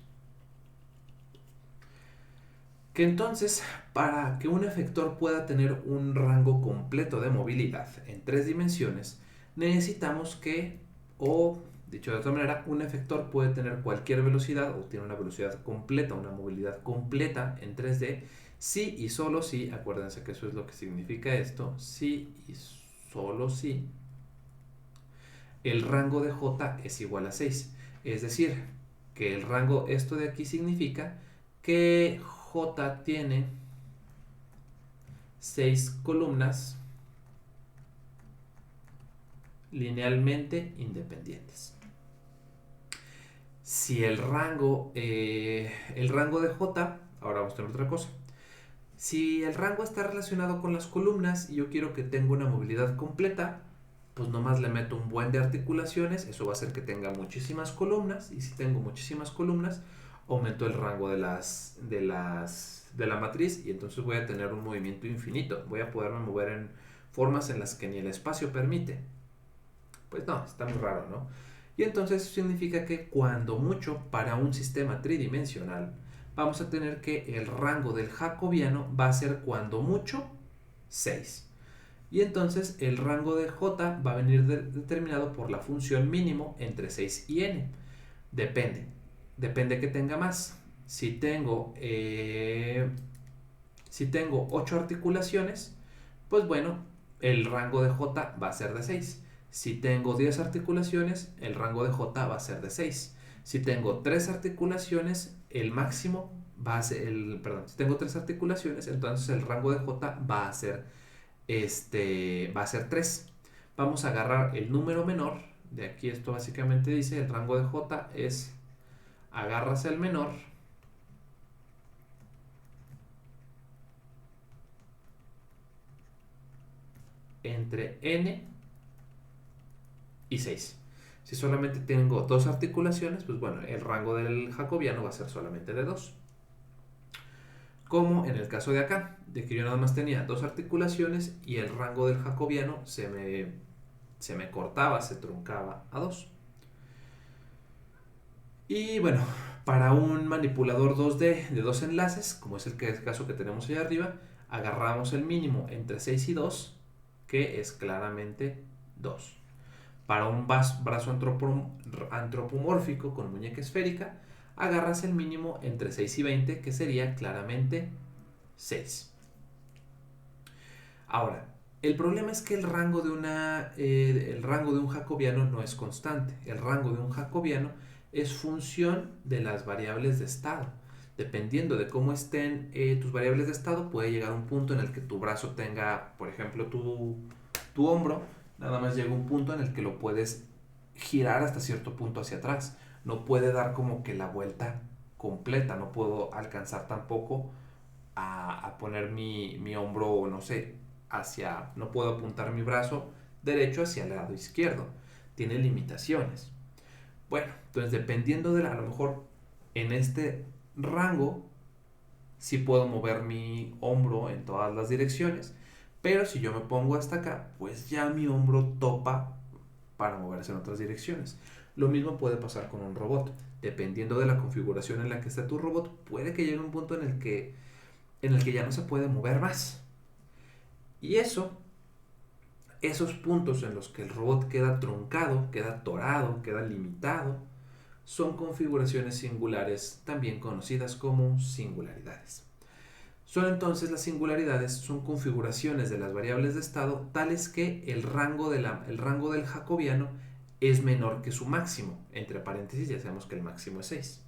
Que entonces, para que un efector pueda tener un rango completo de movilidad en 3 dimensiones, necesitamos que, o dicho de otra manera, un efector puede tener cualquier velocidad o tiene una velocidad completa, una movilidad completa en 3D, si y solo si, acuérdense que eso es lo que significa esto, si y solo si el rango de J es igual a 6. Es decir, que el rango, esto de aquí significa que J tiene 6 columnas linealmente independientes. Si el rango de J, ahora vamos a tener otra cosa. Si el rango está relacionado con las columnas y yo quiero que tenga una movilidad completa, pues nomás le meto un buen de articulaciones, eso va a hacer que tenga muchísimas columnas, y si tengo muchísimas columnas, aumento el rango de la matriz y entonces voy a tener un movimiento infinito, voy a poderme mover en formas en las que ni el espacio permite. Pues no, está muy raro, ¿no? Y entonces eso significa que cuando mucho para un sistema tridimensional vamos a tener que el rango del jacobiano va a ser cuando mucho 6. Y entonces el rango de J va a venir determinado por la función mínimo entre 6 y n. Depende que tenga más. Si tengo 8 articulaciones, pues bueno, el rango de J va a ser de 6. Si tengo 10 articulaciones, el rango de J va a ser de 6. Si tengo 3 articulaciones, el máximo va a ser, si tengo 3 articulaciones, entonces el rango de J va a ser, va a ser 3. Vamos a agarrar el número menor. De aquí esto básicamente dice, el rango de J es, agarras el menor entre n y 6. Si solamente tengo 2 articulaciones, pues bueno, el rango del jacobiano va a ser solamente de 2. Como en el caso de acá, de que yo nada más tenía 2 articulaciones y el rango del jacobiano se me cortaba, se truncaba a 2. Y bueno, para un manipulador 2D de 2 enlaces, como es el caso que tenemos ahí arriba, agarramos el mínimo entre 6 y 2, que es claramente 2. Para un brazo antropomórfico con muñeca esférica, agarras el mínimo entre 6 y 20, que sería claramente 6. Ahora, el problema es que el rango de un jacobiano no es constante. El rango de un jacobiano es función de las variables de estado. Dependiendo de cómo estén tus variables de estado, puede llegar un punto en el que tu brazo tenga, por ejemplo, tu hombro, nada más llega un punto en el que lo puedes girar hasta cierto punto hacia atrás. No puede dar como que la vuelta completa. No puedo alcanzar tampoco a poner mi hombro, no sé, no puedo apuntar mi brazo derecho hacia el lado izquierdo. Tiene limitaciones. Bueno, entonces dependiendo a lo mejor en este rango, sí puedo mover mi hombro en todas las direcciones, pero si yo me pongo hasta acá, pues ya mi hombro topa para moverse en otras direcciones. Lo mismo puede pasar con un robot. Dependiendo de la configuración en la que esté tu robot, puede que llegue un punto en el que ya no se puede mover más. Y esos puntos en los que el robot queda truncado, queda atorado, queda limitado, son configuraciones singulares, también conocidas como singularidades. Las singularidades son configuraciones de las variables de estado tales que el rango del jacobiano es menor que su máximo. Entre paréntesis ya sabemos que el máximo es 6.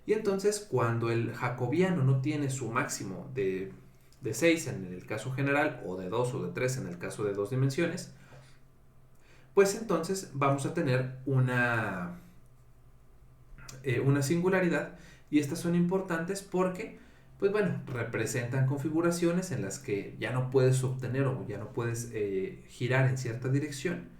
Y entonces cuando el jacobiano no tiene su máximo de 6 en el caso general, o de 2 o de 3 en el caso de 2 dimensiones, pues entonces vamos a tener una singularidad, y estas son importantes porque, pues bueno, representan configuraciones en las que ya no puedes obtener o ya no puedes girar en cierta dirección.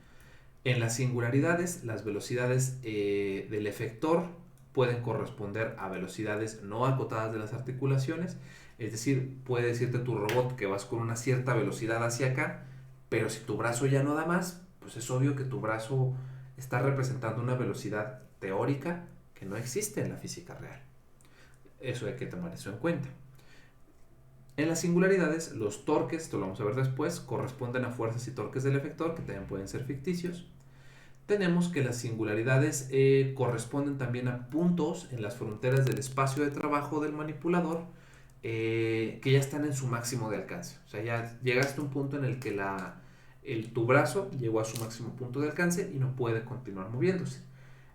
En las singularidades, las velocidades del efector pueden corresponder a velocidades no acotadas de las articulaciones. Es decir, puede decirte tu robot que vas con una cierta velocidad hacia acá, pero si tu brazo ya no da más, pues es obvio que tu brazo está representando una velocidad teórica que no existe en la física real. Eso hay que tomar eso en cuenta. En las singularidades, los torques, esto lo vamos a ver después, corresponden a fuerzas y torques del efector, que también pueden ser ficticios. Tenemos que las singularidades corresponden también a puntos en las fronteras del espacio de trabajo del manipulador que ya están en su máximo de alcance. O sea, ya llegaste a un punto en el que tu brazo llegó a su máximo punto de alcance y no puede continuar moviéndose.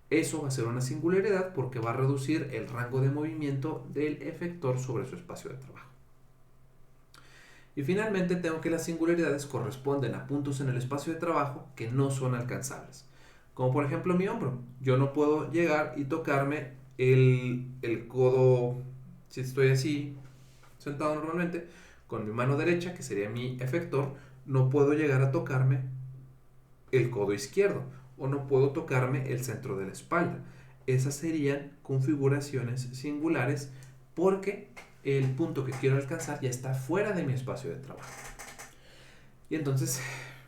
Eso va a ser una singularidad porque va a reducir el rango de movimiento del efector sobre su espacio de trabajo. Y finalmente tengo que las singularidades corresponden a puntos en el espacio de trabajo que no son alcanzables. Como por ejemplo mi hombro. Yo no puedo llegar y tocarme el codo, si estoy así sentado normalmente, con mi mano derecha, que sería mi efector, no puedo llegar a tocarme el codo izquierdo o no puedo tocarme el centro de la espalda. Esas serían configuraciones singulares porque el punto que quiero alcanzar ya está fuera de mi espacio de trabajo. Y entonces,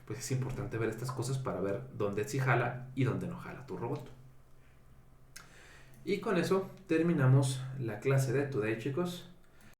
pues es importante ver estas cosas para ver dónde sí jala y dónde no jala tu robot. Y con eso terminamos la clase de Today, chicos.